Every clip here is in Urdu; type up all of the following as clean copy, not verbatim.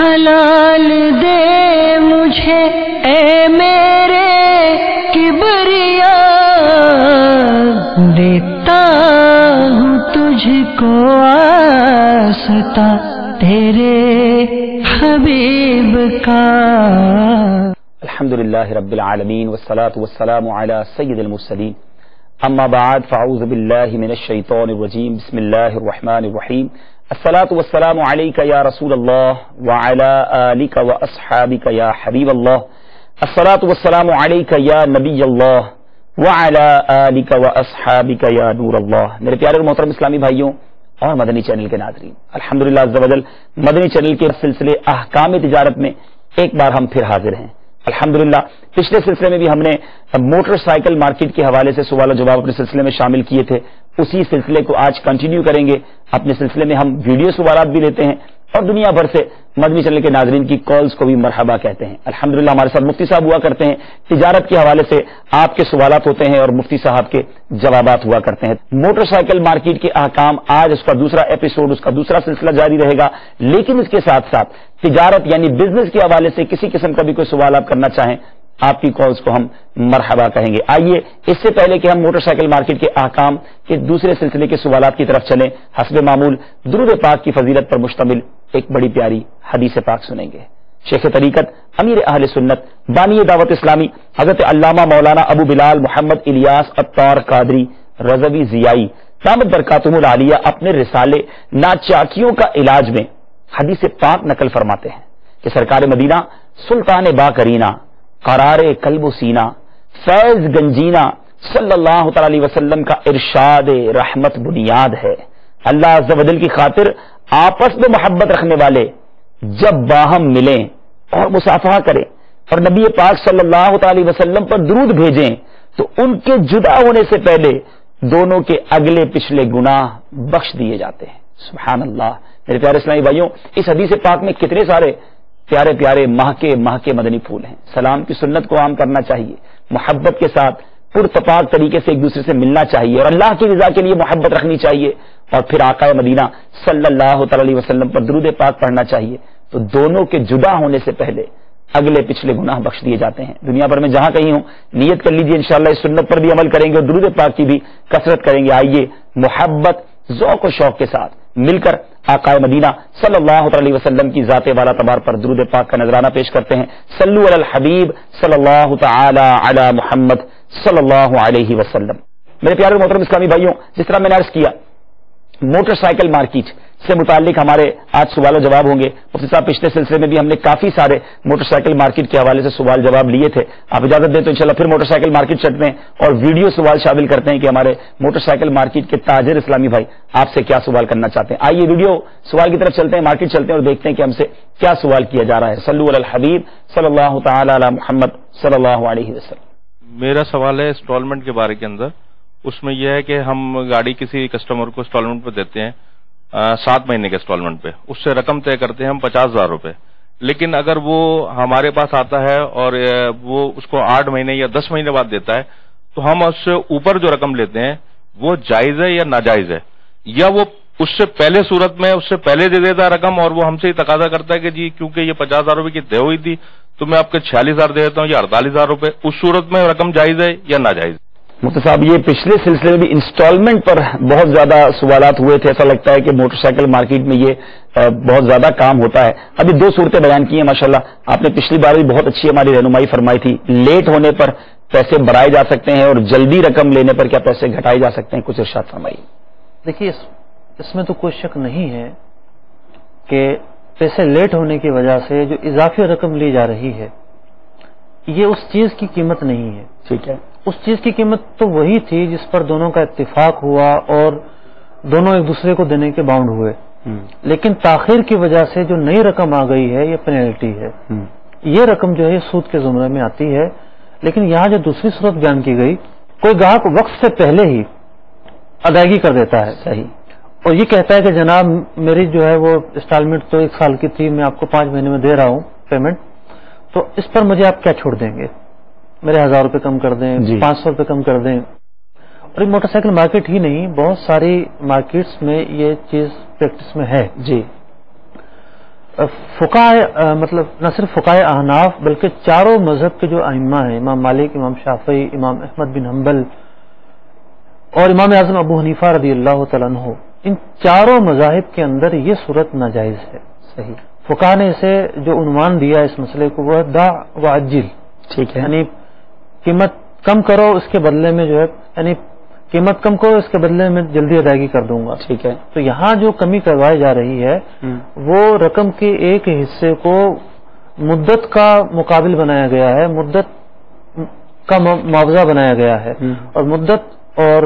حلال دے مجھے اے میرے کبریا، دیتا ہوں تجھ کو واسطہ تیرے حبیب کا۔ الحمدللہ رب العالمین والصلاة والسلام علی سید المرسلین، اما بعد فاعوذ باللہ من الشیطان الرجیم، بسم اللہ الرحمن الرحیم۔ الصلاة والسلام علیک یا رسول اللہ وعلی آلک واصحابک یا حبیب اللہ، الصلاة والسلام علیک یا نبی اللہ وعلی آلک واصحابک یا نور اللہ۔ میرے پیارے اور محترم اسلامی بھائیوں اور مدنی چینل کے ناظرین، الحمدللہ عز و جل مدنی چینل کے سلسلے احکام تجارت میں ایک بار ہم پھر حاضر ہیں۔ الحمدللہ پچھلے سلسلے میں بھی ہم نے موٹر سائیکل مارکیٹ کے حوالے سے سوال و جواب اپنے سلسلے میں شامل کیے تھے، اسی سلسلے کو آج کنٹینیو کریں گے۔ اپنے سلسلے میں ہم ویڈیو سوالات بھی لیتے ہیں اور دنیا بھر سے مدنی چینل کے ناظرین کی کالز کو بھی مرحبا کہتے ہیں۔ الحمدللہ ہمارے ساتھ مفتی صاحب ہوا کرتے ہیں، تجارت کے حوالے سے آپ کے سوالات ہوتے ہیں اور مفتی صاحب کے جوابات ہوا کرتے ہیں۔ موٹر سائیکل مارکیٹ کے احکام، آج اس کا دوسرا ایپیسوڈ، اس کا دوسرا سلسلہ جاری رہے گا، لیکن اس کے ساتھ ساتھ تجارت یعنی بزنس کے حوالے سے کسی قسم کا بھی کوئی سوال آپ کرنا چاہیں، آپ کی کالز کو ہم مرحبا کہیں گے۔ آئیے اس سے پہلے کہ ہم موٹر سائیکل مارکیٹ کے احکام کے دوسرے سلسلے کے سوالات کی طرف چلیں، حسب معمول درود پاک کی فضیلت پر مشتمل ایک بڑی پیاری حدیث پاک سنیں گے۔ شیخ طریقت، امیر اہل سنت، بانی دعوت اسلامی، حضرت علامہ مولانا ابو بلال محمد الیاس عطار قادری رضوی ضیائی دامت برکاتہم العالیہ اپنے رسالے ناچاکیوں کا علاج میں حدیث پاک نقل فرماتے ہیں کہ سرکار مدینہ سلطان با کرینہ قرار قلب و سینہ فیض گنجینہ صلی اللہ تعالی علیہ وسلم کا ارشاد رحمت بنیاد ہے۔ اللہ عز و جل کی خاطر آپس میں محبت رکھنے والے جب باہم ملیں اور مصافحہ کریں اور نبی پاک صلی اللہ تعالی وسلم پر درود بھیجیں تو ان کے جدا ہونے سے پہلے دونوں کے اگلے پچھلے گناہ بخش دیے جاتے ہیں۔ سبحان اللہ۔ میرے پیارے اسلامی بھائیوں، اس حدیث پاک میں کتنے سارے پیارے پیارے ماہ کے مدنی پھول ہیں۔ سلام کی سنت کو عام کرنا چاہیے، محبت کے ساتھ پرتپاک طریقے سے ایک دوسرے سے ملنا چاہیے اور اللہ کی رضا کے لیے محبت رکھنی چاہیے، اور پھر آقا مدینہ صلی اللہ تعالی علیہ وسلم پر درود پاک پڑھنا چاہیے تو دونوں کے جدا ہونے سے پہلے اگلے پچھلے گناہ بخش دیے جاتے ہیں۔ دنیا بھر میں جہاں کہیں ہوں نیت کر لیجیے، انشاءاللہ اس سنت پر بھی عمل کریں گے اور درود پاک کی بھی کثرت کریں گے۔ آئیے محبت، ذوق و شوق کے ساتھ مل کر آقا مدینہ صلی اللہ علیہ وسلم کی ذات والا تبار پر درود پاک کا نذرانہ پیش کرتے ہیں۔ صلو علی الحبیب صلی اللہ تعالی علی محمد صلی اللہ علیہ وسلم۔ میرے پیارے محترم اسلامی بھائیوں، جس طرح میں نے عرض کیا موٹر سائیکل مارکیٹ سے متعلق ہمارے آج سوال و جواب ہوں گے۔ مفتی صاحب پچھلے سلسلے میں بھی ہم نے کافی سارے موٹر سائیکل مارکیٹ کے حوالے سے سوال جواب لیے تھے، آپ اجازت دیں تو انشاءاللہ پھر موٹر سائیکل مارکیٹ چلتے ہیں اور ویڈیو سوال شامل کرتے ہیں کہ ہمارے موٹر سائیکل مارکیٹ کے تاجر اسلامی بھائی آپ سے کیا سوال کرنا چاہتے ہیں۔ آئیے ویڈیو سوال کی طرف چلتے ہیں، مارکیٹ چلتے ہیں اور دیکھتے ہیں کہ ہم سے کیا سوال کیا جا رہا ہے۔ صلو علی الحبیب صلی اللہ تعالی علی محمد صلی اللہ علیہ وسلم۔ میرا سوال ہے انسٹالمنٹ کے بارے کے اندر۔ اس میں یہ ہے کہ ہم گاڑی کسی کسٹمر کو انسٹالمنٹ پہ دیتے ہیں 7 مہینے کے انسٹالمنٹ پہ، اس سے رقم طے کرتے ہیں ہم 50,000 روپے، لیکن اگر وہ ہمارے پاس آتا ہے اور وہ اس کو 8 مہینے یا 10 مہینے بعد دیتا ہے تو ہم اس سے اوپر جو رقم لیتے ہیں وہ جائز ہے یا ناجائز ہے، یا وہ اس سے پہلے صورت میں اس سے پہلے دے دیتا ہے رقم اور وہ ہم سے ہی تقاضا کرتا ہے کہ جی کیونکہ یہ 50,000 روپے کی طے ہوئی تھی تو میں آپ کے 46,000 دے دیتا ہوں یا 48,000 روپے، اس صورت میں رقم جائز ہے یا ناجائز؟ مفتی صاحب یہ پچھلے سلسلے میں بھی انسٹالمنٹ پر بہت زیادہ سوالات ہوئے تھے، ایسا لگتا ہے کہ موٹر سائیکل مارکیٹ میں یہ بہت زیادہ کام ہوتا ہے۔ ابھی 2 صورتیں بیان کی ہیں ماشاءاللہ، آپ نے پچھلی بار بھی بہت اچھی ہماری رہنمائی فرمائی تھی، لیٹ ہونے پر پیسے بڑھائے جا سکتے ہیں اور جلدی رقم لینے پر کیا پیسے گھٹائے جا سکتے ہیں، کچھ ارشاد فرمائیے۔ دیکھیے اس میں تو کوئی شک نہیں ہے کہ پیسے لیٹ ہونے کی وجہ سے جو اضافی رقم لی جا رہی ہے یہ اس چیز کی قیمت نہیں ہے۔ ٹھیک ہے، اس چیز کی قیمت تو وہی تھی جس پر دونوں کا اتفاق ہوا اور دونوں ایک دوسرے کو دینے کے باؤنڈ ہوئے، لیکن تاخیر کی وجہ سے جو نئی رقم آ گئی ہے یہ پینلٹی ہے۔ یہ رقم جو ہے سود کے زمرے میں آتی ہے، لیکن یہاں جو دوسری صورت بیان کی گئی، کوئی گاہک وقت سے پہلے ہی ادائیگی کر دیتا ہے، صحیح، اور یہ کہتا ہے کہ جناب میری جو ہے وہ انسٹالمنٹ تو 1 سال کی تھی، میں آپ کو 5 مہینے میں دے رہا ہوں پیمنٹ، تو اس پر مجھے آپ کیا چھوڑ دیں گے، میرے 1,000 روپے کم کر دیں، 500 روپے کم کر دیں۔ اور یہ موٹر سائیکل مارکیٹ ہی نہیں، بہت ساری مارکیٹس میں یہ چیز پریکٹس میں ہے۔ جی، فقہ مطلب نہ صرف فقہ احناف بلکہ چاروں مذہب کے جو ائمہ ہیں، امام مالک، امام شافعی، امام احمد بن حنبل اور امام اعظم ابو حنیفہ رضی اللہ تعالیٰ عنہ، ان چاروں مذاہب کے اندر یہ صورت ناجائز ہے. صحیح. فقہ نے اسے جو عنوان دیا اس مسئلے کو وہ دع وعجل، ٹھیک ہے، یعنی قیمت کم کرو اس کے بدلے میں جو ہے، یعنی قیمت کم کرو اس کے بدلے میں جلدی ادائیگی کر دوں گا. ٹھیک ہے. تو یہاں جو کمی کروائی جا رہی ہے وہ رقم کے ایک حصے کو مدت کا مقابل بنایا گیا ہے، مدت کا معاوضہ بنایا گیا ہے، اور مدت اور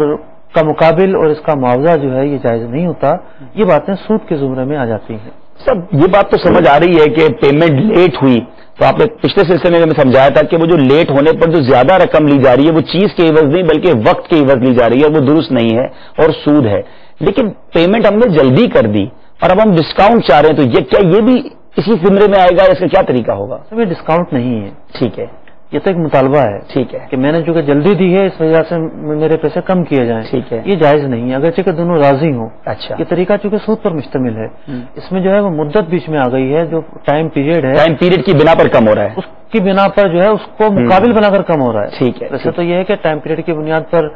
کا مقابل اور اس کا معاوضہ جو ہے یہ جائز نہیں ہوتا. یہ باتیں سود کے زمرے میں آ جاتی ہیں. سب یہ بات تو سمجھ آ رہی ہے کہ پیمنٹ لیٹ ہوئی، تو آپ نے پچھلے سلسلے میں سمجھایا تھا کہ وہ جو لیٹ ہونے پر جو زیادہ رقم لی جا رہی ہے وہ چیز کے عوض نہیں بلکہ وقت کے عوض لی جا رہی ہے، اور وہ درست نہیں ہے اور سود ہے. لیکن پیمنٹ ہم نے جلدی کر دی اور اب ہم ڈسکاؤنٹ چاہ رہے ہیں، تو کیا یہ بھی اسی زمرے میں آئے گا؟ اس کا کیا طریقہ ہوگا؟ سب یہ ڈسکاؤنٹ نہیں ہے. ٹھیک ہے. یہ تو ایک مطالبہ ہے. ٹھیک ہے. کہ میں نے چونکہ جلدی دی ہے اس وجہ سے میرے پیسے کم کیے جائیں. ٹھیک ہے. یہ جائز نہیں ہے اگرچہ کہ دونوں راضی ہوں. اچھا. یہ طریقہ چونکہ سود پر مشتمل ہے، اس میں جو ہے وہ مدت بیچ میں آ گئی ہے، جو ٹائم پیریڈ ہے، ٹائم پیریڈ کی بنا پر کم ہو رہا ہے، اس کی بنا پر جو ہے اس کو مقابل بنا کر کم ہو رہا ہے. ٹھیک ہے. ویسے تو یہ ہے کہ ٹائم پیریڈ کی بنیاد پر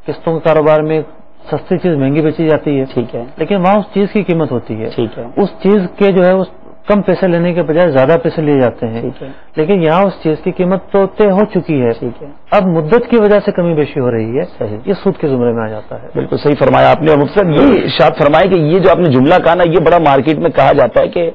قسطوں کے کاروبار میں سستی چیز مہنگی بیچی جاتی ہے. ٹھیک ہے. لیکن وہاں اس چیز کی قیمت ہوتی ہے. ٹھیک ہے. اس چیز کے جو ہے اس کم پیسے لینے کے بجائے زیادہ پیسے لیے جاتے ہیں. ٹھیک ہے. لیکن یہاں اس چیز کی قیمت تو طے ہو چکی ہے. ٹھیک ہے. اب مدت کی وجہ سے کمی بیشی ہو رہی ہے. صحیح. یہ سود کے زمرے میں آ جاتا ہے. بالکل صحیح فرمایا آپ نے. اور مفسر یہ ارشاد فرمائے کہ یہ جو آپ نے جملہ کہا نا، یہ بڑا مارکیٹ میں کہا جاتا ہے کہ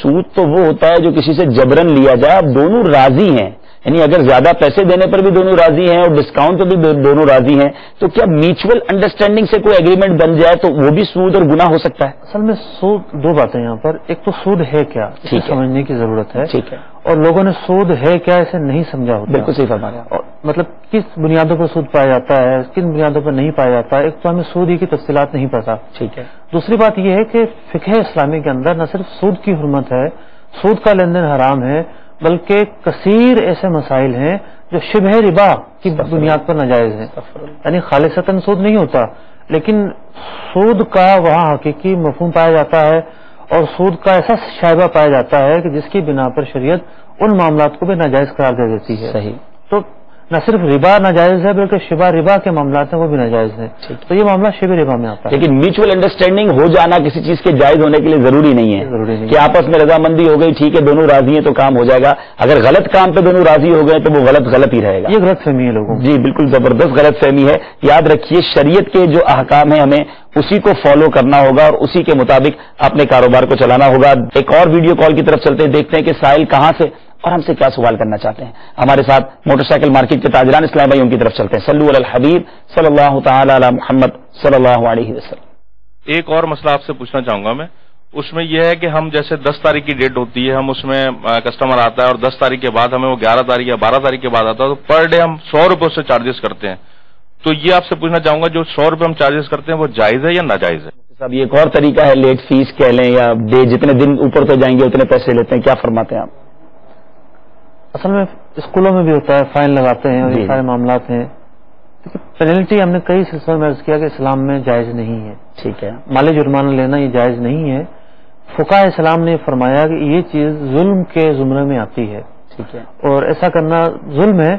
سود تو وہ ہوتا ہے جو کسی سے جبرن لیا جائے، اب دونوں راضی ہیں، یعنی اگر زیادہ پیسے دینے پر بھی دونوں راضی ہیں اور ڈسکاؤنٹ پہ بھی دونوں راضی ہیں، تو کیا میوچل انڈرسٹینڈنگ سے کوئی ایگریمنٹ بن جائے تو وہ بھی سود اور گناہ ہو سکتا ہے؟ اصل میں سود دو باتیں یہاں پر. ایک تو سود ہے کیا، اسے سمجھنے کی ضرورت ہے. ٹھیک ہے. اور لوگوں نے سود ہے کیا اسے نہیں سمجھا ہوتا. بالکل صحیح فرمایا. مطلب کس بنیادوں پر سود پایا جاتا ہے، کن بنیادوں پر نہیں پایا جاتا ہے. ایک تو ہمیں سود ہی کی تفصیلات نہیں پتا. ٹھیک ہے. دوسری بات یہ ہے کہ فقہ اسلامی کے اندر نہ صرف سود کی حرمت ہے، سود کا لین دین حرام ہے، بلکہ کثیر ایسے مسائل ہیں جو شبہ ربا کی بنیاد پر ناجائز ہیں. یعنی خالصتاً سود نہیں ہوتا، لیکن سود کا وہاں حقیقی مفہوم پایا جاتا ہے اور سود کا ایسا شائبہ پایا جاتا ہے کہ جس کی بنا پر شریعت ان معاملات کو بھی ناجائز قرار دے دیتی ہے. صحیح. تو نہ صرف ربا ناجائز ہے بلکہ شبہ ربا کے معاملات ہیں وہ بھی ناجائز ہیں. تو یہ معاملہ شبہ ربا میں آتا ہے. لیکن میوچل انڈرسٹینڈنگ ہو جانا کسی چیز کے جائز ہونے کے لیے ضروری نہیں ہے کہ آپس میں رضامندی ہو گئی، ٹھیک ہے دونوں راضی ہیں تو کام ہو جائے گا. اگر غلط کام پہ دونوں راضی ہو گئے تو وہ غلط ہی رہے گا. یہ غلط فہمی ہے لوگوں. جی بالکل زبردست غلط فہمی ہے. یاد رکھیے شریعت کے جو احکام ہیں ہمیں اسی کو فالو کرنا ہوگا اور اسی کے مطابق اپنے کاروبار کو چلانا ہوگا. ایک اور ویڈیو کال کی طرف چلتے ہیں، دیکھتے ہیں کہ سائل کہاں سے اور ہم سے کیا سوال کرنا چاہتے ہیں. ہمارے ساتھ موٹر سائیکل مارکیٹ کے تاجران اسلام بھائی، ان کی طرف چلتے ہیں. صلو علی الحبیب صلی اللہ تعالی علی محمد صلی اللہ علیہ وسلم. ایک اور مسئلہ آپ سے پوچھنا چاہوں گا میں، اس میں یہ ہے کہ ہم جیسے 10 تاریخ کی ڈیٹ ہوتی ہے، ہم اس میں کسٹمر آتا ہے اور 10 تاریخ کے بعد ہمیں وہ 11 تاریخ یا 12 تاریخ کے بعد آتا ہے، تو پر ڈے ہم 100 روپے سے چارجز کرتے ہیں. تو یہ آپ سے پوچھنا چاہوں گا جو 100 روپے ہم چارجز کرتے ہیں وہ جائز ہے یا ناجائز ہے؟ صاحب یہ ایک اور طریقہ ہے، لیٹ فیس کہہ لیں یا ڈے، جتنے دن اوپر تو جائیں گے اتنے پیسے لیتے ہیں. کیا فرماتے ہیں آپ؟ اصل میں اسکولوں میں بھی ہوتا ہے، فائن لگاتے ہیں اور یہ سارے معاملات ہیں. پینلٹی ہم نے کئی سلسلوں میں عرض کیا کہ اسلام میں جائز نہیں ہے. ٹھیک ہے. مالی جرمانہ لینا یہ جائز نہیں ہے. فقہ اسلام نے فرمایا کہ یہ چیز ظلم کے زمرے میں آتی ہے. ٹھیک ہے. اور ایسا کرنا ظلم ہے.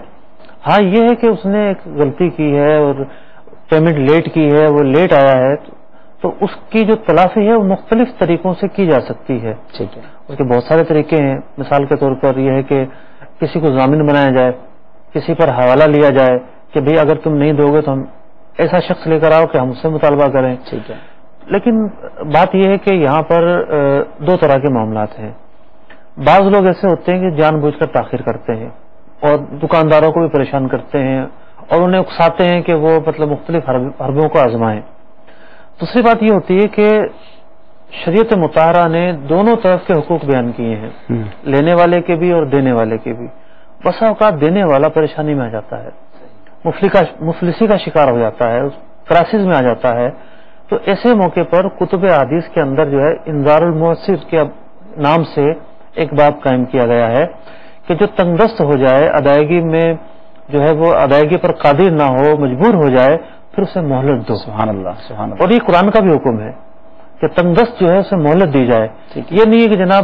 ہاں یہ ہے کہ اس نے ایک غلطی کی ہے اور پیمنٹ لیٹ کی ہے، وہ لیٹ آیا ہے، تو اس کی جو تلافی ہے وہ مختلف طریقوں سے کی جا سکتی ہے. ٹھیک ہے. اس کے بہت سارے طریقے ہیں. مثال کے طور پر یہ ہے کہ کسی کو ضامن بنایا جائے، کسی پر حوالہ لیا جائے کہ بھئی اگر تم نہیں دو گے تو ہم ایسا شخص لے کر آؤ کہ ہم اس سے مطالبہ کریں. ٹھیک ہے. لیکن بات یہ ہے کہ یہاں پر دو طرح کے معاملات ہیں. بعض لوگ ایسے ہوتے ہیں کہ جان بوجھ کر تاخیر کرتے ہیں اور دکانداروں کو بھی پریشان کرتے ہیں اور انہیں اکساتے ہیں کہ وہ مطلب مختلف حربوں کو آزمائیں. دوسری بات یہ ہوتی ہے کہ شریعت مطہرہ نے دونوں طرف کے حقوق بیان کیے ہیں، لینے والے کے بھی اور دینے والے کے بھی. بسا اوقات دینے والا پریشانی میں آ جاتا ہے، مفلسی کا شکار ہو جاتا ہے، کرائسس میں آ جاتا ہے. تو ایسے موقع پر کتب حدیث کے اندر جو ہے انذار المؤثر کے نام سے ایک باب قائم کیا گیا ہے کہ جو تنگ دست ہو جائے، ادائیگی میں جو ہے وہ ادائیگی پر قادر نہ ہو، مجبور ہو جائے، پھر اسے مہلت دو. سبحان اللہ سبحان اللہ. اور یہ قرآن کا بھی حکم ہے کہ تنگ دست جو ہے اسے مہلت دی جائے. یہ نہیں ہے کہ جناب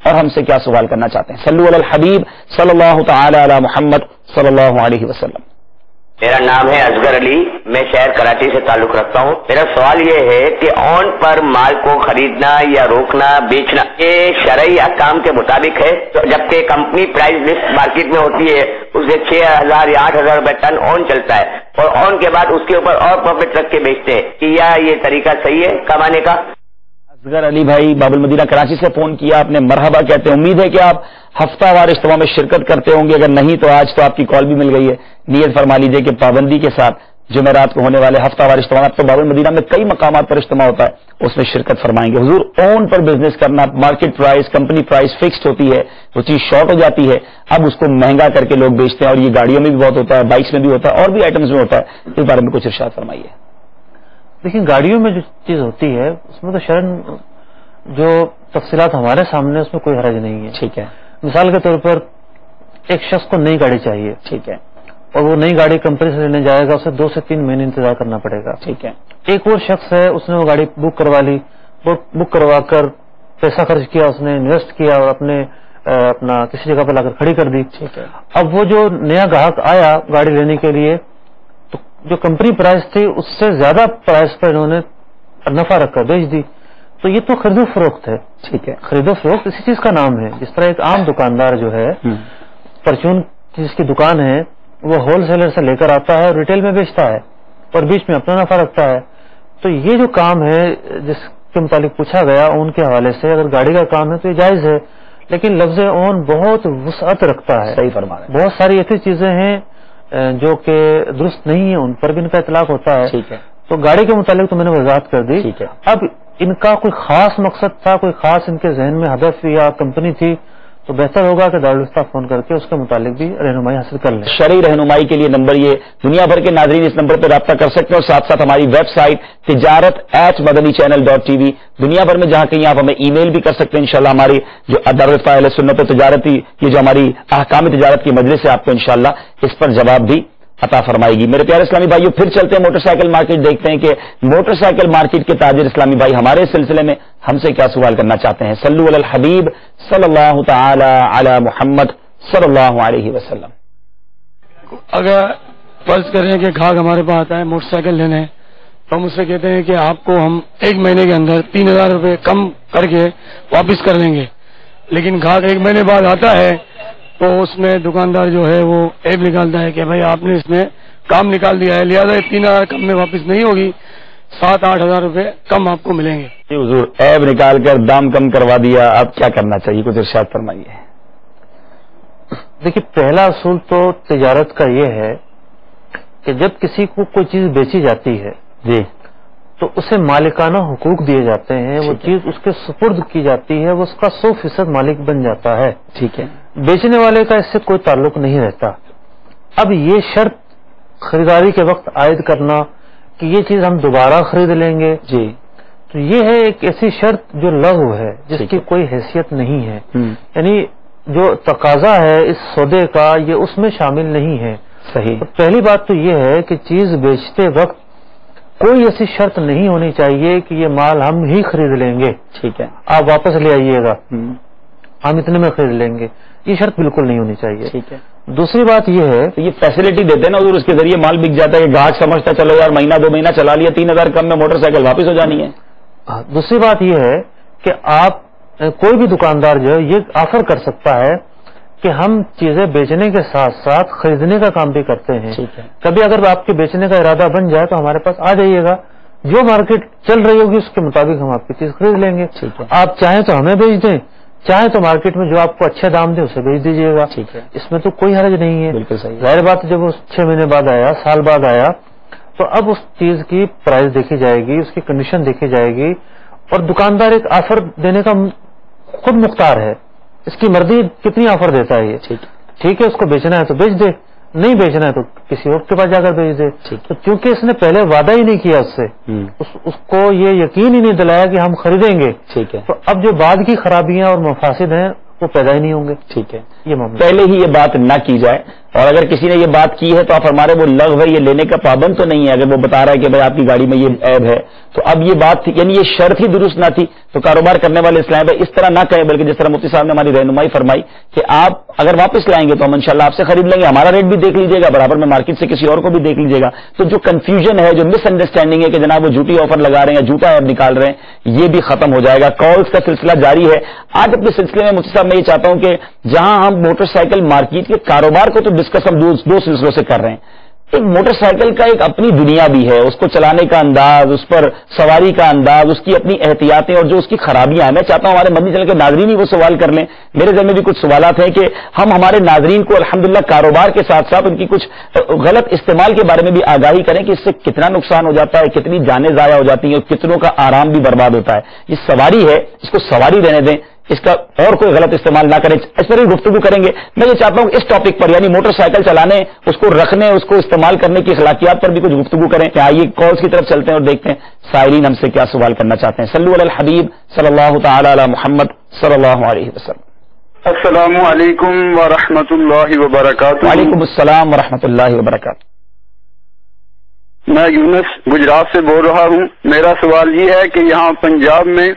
اور ہم سے کیا سوال کرنا چاہتے ہیں. صلو علی الحبیب صلی اللہ تعالی علی محمد صلی اللہ علیہ وسلم. میرا نام ہے اصغر علی، میں شہر کراچی سے تعلق رکھتا ہوں. میرا سوال یہ ہے کہ آن پر مال کو خریدنا یا روکنا بیچنا یہ شرعی احکام کے مطابق ہے، جبکہ کمپنی پرائز لسٹ مارکیٹ میں ہوتی ہے اس سے 6,000 یا 8,000 روپے ٹن آن چلتا ہے اور آن کے بعد اس کے اوپر اور پروفٹ رکھ کے بیچتے ہیں، کیا یہ طریقہ صحیح ہے کمانے کا؟ اصغر علی بھائی باب المدینہ کراچی سے فون کیا آپ نے، مرحبا کہتے ہیں. امید ہے کہ آپ ہفتہ وار اجتماع میں شرکت کرتے ہوں گے، اگر نہیں تو آج تو آپ کی کال بھی مل گئی ہے. نیت فرما لیجیے کہ پابندی کے ساتھ جمعرات کو ہونے والے ہفتہ وار اجتماع، تو باب المدینہ میں کئی مقامات پر اجتماع ہوتا ہے، اس میں شرکت فرمائیں گے. حضور اون پر بزنس کرنا، market price company price fixed ہوتی ہے، وہ چیز شارٹ ہو جاتی ہے، اب اس کو مہنگا کر کے لوگ بیچتے ہیں، اور یہ گاڑیوں میں بھی بہت ہوتا ہے، بائکس میں بھی ہوتا ہے، اور بھی آئٹمز میں ہوتا ہے. اس بارے میں کچھ ارشاد فرمائیے. دیکھیں گاڑیوں میں جو چیز ہوتی ہے اس میں تو شرعاً جو تفصیلات ہمارے سامنے اس میں کوئی حرج نہیں ہے. ٹھیک ہے. مثال کے طور پر ایک شخص کو نئی گاڑی چاہیے، ٹھیک ہے، اور وہ نئی گاڑی کمپنی سے لینے جائے گا، اسے 2 سے 3 مہینے انتظار کرنا پڑے گا. ٹھیک ہے. ایک اور شخص ہے، اس نے وہ گاڑی بک کروا لی، بک کروا کر پیسہ خرچ کیا، اس نے انویسٹ کیا اور اپنا کسی جگہ پر لا کر کھڑی کر دی. ٹھیک ہے. اب وہ جو نیا گاہک آیا گاڑی لینے کے لیے تو جو کمپنی پرائز تھی اس سے زیادہ پرائز پر انہوں نے نفع رکھ کر بیچ دی، تو یہ تو خرید و فروخت ہے. ٹھیک ہے. خرید و فروخت اسی چیز کا نام ہے. جس طرح ایک عام دکاندار جو ہے پرچون جس کی دکان ہے وہ ہول سیلر سے لے کر آتا ہے اور ریٹیل میں بیچتا ہے اور بیچ میں اپنا نفع رکھتا ہے. تو یہ جو کام ہے جس کے متعلق پوچھا گیا اون کے حوالے سے، اگر گاڑی کا کام ہے تو یہ جائز ہے، لیکن لفظ اون بہت وسعت رکھتا ہے. صحیح فرما رہے ہیں. بہت ساری ایسی چیزیں ہیں جو کہ درست نہیں ہیں، ان پر بھی ان کا اطلاق ہوتا ہے. ٹھیک ہے. تو گاڑی کے متعلق تو میں نے وضاحت کر دی. ٹھیک ہے. اب ان کا کوئی خاص مقصد تھا، کوئی خاص ان کے ذہن میں ہدف یا کمپنی تھی، تو بہتر ہوگا کہ دارالفتہ فون کر کے اس کے متعلق بھی رہنمائی حاصل کر لیں. شرعی رہنمائی کے لیے نمبر یہ دنیا بھر کے ناظرین اس نمبر پہ رابطہ کر سکتے ہیں، اور ساتھ ساتھ ہماری ویب سائٹ تجارت@madanichannel.tv، دنیا بھر میں جہاں کہیں آپ ہمیں ای میل بھی کر سکتے ہیں. انشاءاللہ ہماری جو دارالفتہ اہل سنت تجارتی یہ جو ہماری احکام تجارت کی مجلس ہے، آپ کو انشاءاللہ اس پر جواب بھی عطا فرمائے گی. میرے پیارے اسلامی بھائیو، پھر چلتے ہیں موٹر سائیکل مارکیٹ، دیکھتے ہیں کہ موٹر سائیکل مارکیٹ کے تاجر اسلامی بھائی ہمارے سلسلے میں ہم سے کیا سوال کرنا چاہتے ہیں. صلو علی الحبیب صلی اللہ تعالی علی محمد صلی اللہ علیہ وسلم. اگر فرض کریں کہ گاہک ہمارے پاس آتا ہے موٹر سائیکل لینے، تو ہم اس سے کہتے ہیں کہ آپ کو ہم 1 مہینے کے اندر 3,000 روپے کم کر کے واپس کر دیں گے، لیکن گاہک 1 مہینے بعد آتا ہے تو اس میں دکاندار جو ہے وہ ایپ نکالتا ہے کہ بھائی آپ نے اس میں کام نکال دیا ہے، لہٰذا 3,000 کم میں واپس نہیں ہوگی، 7-8 ہزار روپے کم آپ کو ملیں گے. حضور ایپ نکال کر دام کم کروا دیا، اب کیا کرنا چاہیے؟ کچھ ارشاد فرمائیے. دیکھیے پہلا اصول تو تجارت کا یہ ہے کہ جب کسی کو کوئی چیز بیچی جاتی ہے جی تو اسے مالکانہ حقوق دیے جاتے ہیں، وہ چیز اس کے سپرد کی جاتی ہے، وہ اس کا 100% مالک بن جاتا ہے. ٹھیک ہے. بیچنے والے کا اس سے کوئی تعلق نہیں رہتا. اب یہ شرط خریداری کے وقت عائد کرنا کہ یہ چیز ہم دوبارہ خرید لیں گے، جی، تو یہ ہے ایک ایسی شرط جو لغو ہے، جس کی کوئی حیثیت نہیں ہے. یعنی جو تقاضا ہے اس سودے کا یہ اس میں شامل نہیں ہے. صحیح. پہلی بات تو یہ ہے کہ چیز بیچتے وقت کوئی ایسی شرط نہیں ہونی چاہیے کہ یہ مال ہم ہی خرید لیں گے، ٹھیک ہے، آپ واپس لے آئیے گا، ہم اتنے میں خرید لیں گے، یہ شرط بالکل نہیں ہونی چاہیے. ٹھیک ہے. دوسری بات یہ ہے تو یہ فیسلٹی دیتے ہیں نا حضور، اس کے ذریعے مال بک جاتا ہے کہ گاہک سمجھتا چلو یار مہینہ 2 مہینہ چلا لیا، 3,000 کم میں موٹر سائیکل واپس ہو جانی ہے. دوسری بات یہ ہے کہ آپ کوئی بھی دکاندار جو ہے یہ آفر کر سکتا ہے کہ ہم چیزیں بیچنے کے ساتھ ساتھ خریدنے کا کام بھی کرتے ہیں. کبھی اگر آپ کے بیچنے کا ارادہ بن جائے تو ہمارے پاس آ جائیے گا، جو مارکیٹ چل رہی ہوگی اس کے مطابق ہم آپ کی چیز خرید لیں گے. آپ چاہیں تو ہمیں بیچ دیں، چاہیں تو مارکیٹ میں جو آپ کو اچھے دام دے اسے بیچ دیجیے گا. اس میں تو کوئی حرج نہیں ہے. بالکل صحیح. ظاہر بات جب وہ 6 مہینے بعد آیا، سال بعد آیا، تو اب اس چیز کی پرائز دیکھی جائے گی، اس کی کنڈیشن دیکھی جائے گی، اور دکاندار ایک آفر دینے کا خود مختار ہے، اس کی مرضی کتنی آفر دیتا ہے. یہ ٹھیک ہے، اس کو بیچنا ہے تو بیچ دے، نہیں بیچنا ہے تو کسی اور کے پاس جا کر بیچ دے. تو کیونکہ اس نے پہلے وعدہ ہی نہیں کیا اس سے، اس کو یہ یقین ہی نہیں دلایا کہ ہم خریدیں گے، ٹھیک ہے، تو اب جو بعد کی خرابیاں اور مفاسد ہیں وہ پیدا ہی نہیں ہوں گے. ٹھیک ہے، یہ معاملہ پہلے ہی یہ بات نہ کی جائے. اور اگر کسی نے یہ بات کی ہے تو آپ ہمارے وہ لغو ہے، یہ لینے کا پابند تو نہیں ہے. اگر وہ بتا رہا ہے کہ بھائی آپ کی گاڑی میں یہ عیب ہے تو اب یہ بات تھی، یعنی یہ شرط ہی درست نہ تھی. تو کاروبار کرنے والے اسلام بھائی اس طرح نہ کہیں، بلکہ جس طرح مفتی صاحب نے ہماری رہنمائی فرمائی کہ آپ اگر واپس لائیں گے تو ہم انشاءاللہ آپ سے خرید لیں گے، ہمارا ریٹ بھی دیکھ لیجیے گا، برابر میں مارکیٹ سے کسی اور کو بھی دیکھ لیجیے گا. تو جو کنفیوژن ہے، جو مس انڈرسٹینڈنگ ہے کہ جناب وہ جھوٹی آفر لگا رہے ہیں، جھوٹا ایپ نکال رہے ہیں، یہ بھی ختم ہو جائے گا. کالز کا سلسلہ جاری ہے. آج اپنے سلسلے میں مفتی صاحب میں یہ چاہتا ہوں کہ جہاں ہم موٹر سائیکل مارکیٹ کے کاروبار کو تو ڈسکس ہم دو سلسلوں سے کر رہے ہیں، ایک موٹر سائیکل کا ایک اپنی دنیا بھی ہے، اس کو چلانے کا انداز، اس پر سواری کا انداز، اس کی اپنی احتیاطیں اور جو اس کی خرابیاں ہیں. میں چاہتا ہوں ہمارے مدنی چینل کے ناظرین ہی وہ سوال کر لیں. میرے ذہن میں بھی کچھ سوالات ہیں کہ ہم ہمارے ناظرین کو الحمدللہ کاروبار کے ساتھ ساتھ ان کی کچھ غلط استعمال کے بارے میں بھی آگاہی کریں کہ اس سے کتنا نقصان ہو جاتا ہے، کتنی جانیں ضائع ہو جاتی ہیں اور کتنوں کا آرام بھی برباد ہوتا ہے. یہ سواری ہے، اس کو سواری رہنے دیں، اس کا اور کوئی غلط استعمال نہ کریں. اس پر گفتگو کریں گے. میں یہ چاہتا ہوں اس ٹاپک پر، یعنی موٹر سائیکل چلانے، اس کو رکھنے، اس کو استعمال کرنے کی اخلاقیات پر بھی کچھ گفتگو کریں. کہ آئیے کالز کی طرف چلتے ہیں اور دیکھتے ہیں سائرین ہم سے کیا سوال کرنا چاہتے ہیں. صلو علی الحبیب صلی اللہ تعالی علی محمد صلی اللہ علیہ وسلم. السلام علیکم ورحمۃ اللہ وبرکاتہ. وعلیکم السلام ورحمۃ اللہ وبرکاتہ. میں یونس گجرات سے بول رہا ہوں. میرا سوال یہ ہے کہ یہاں پنجاب میں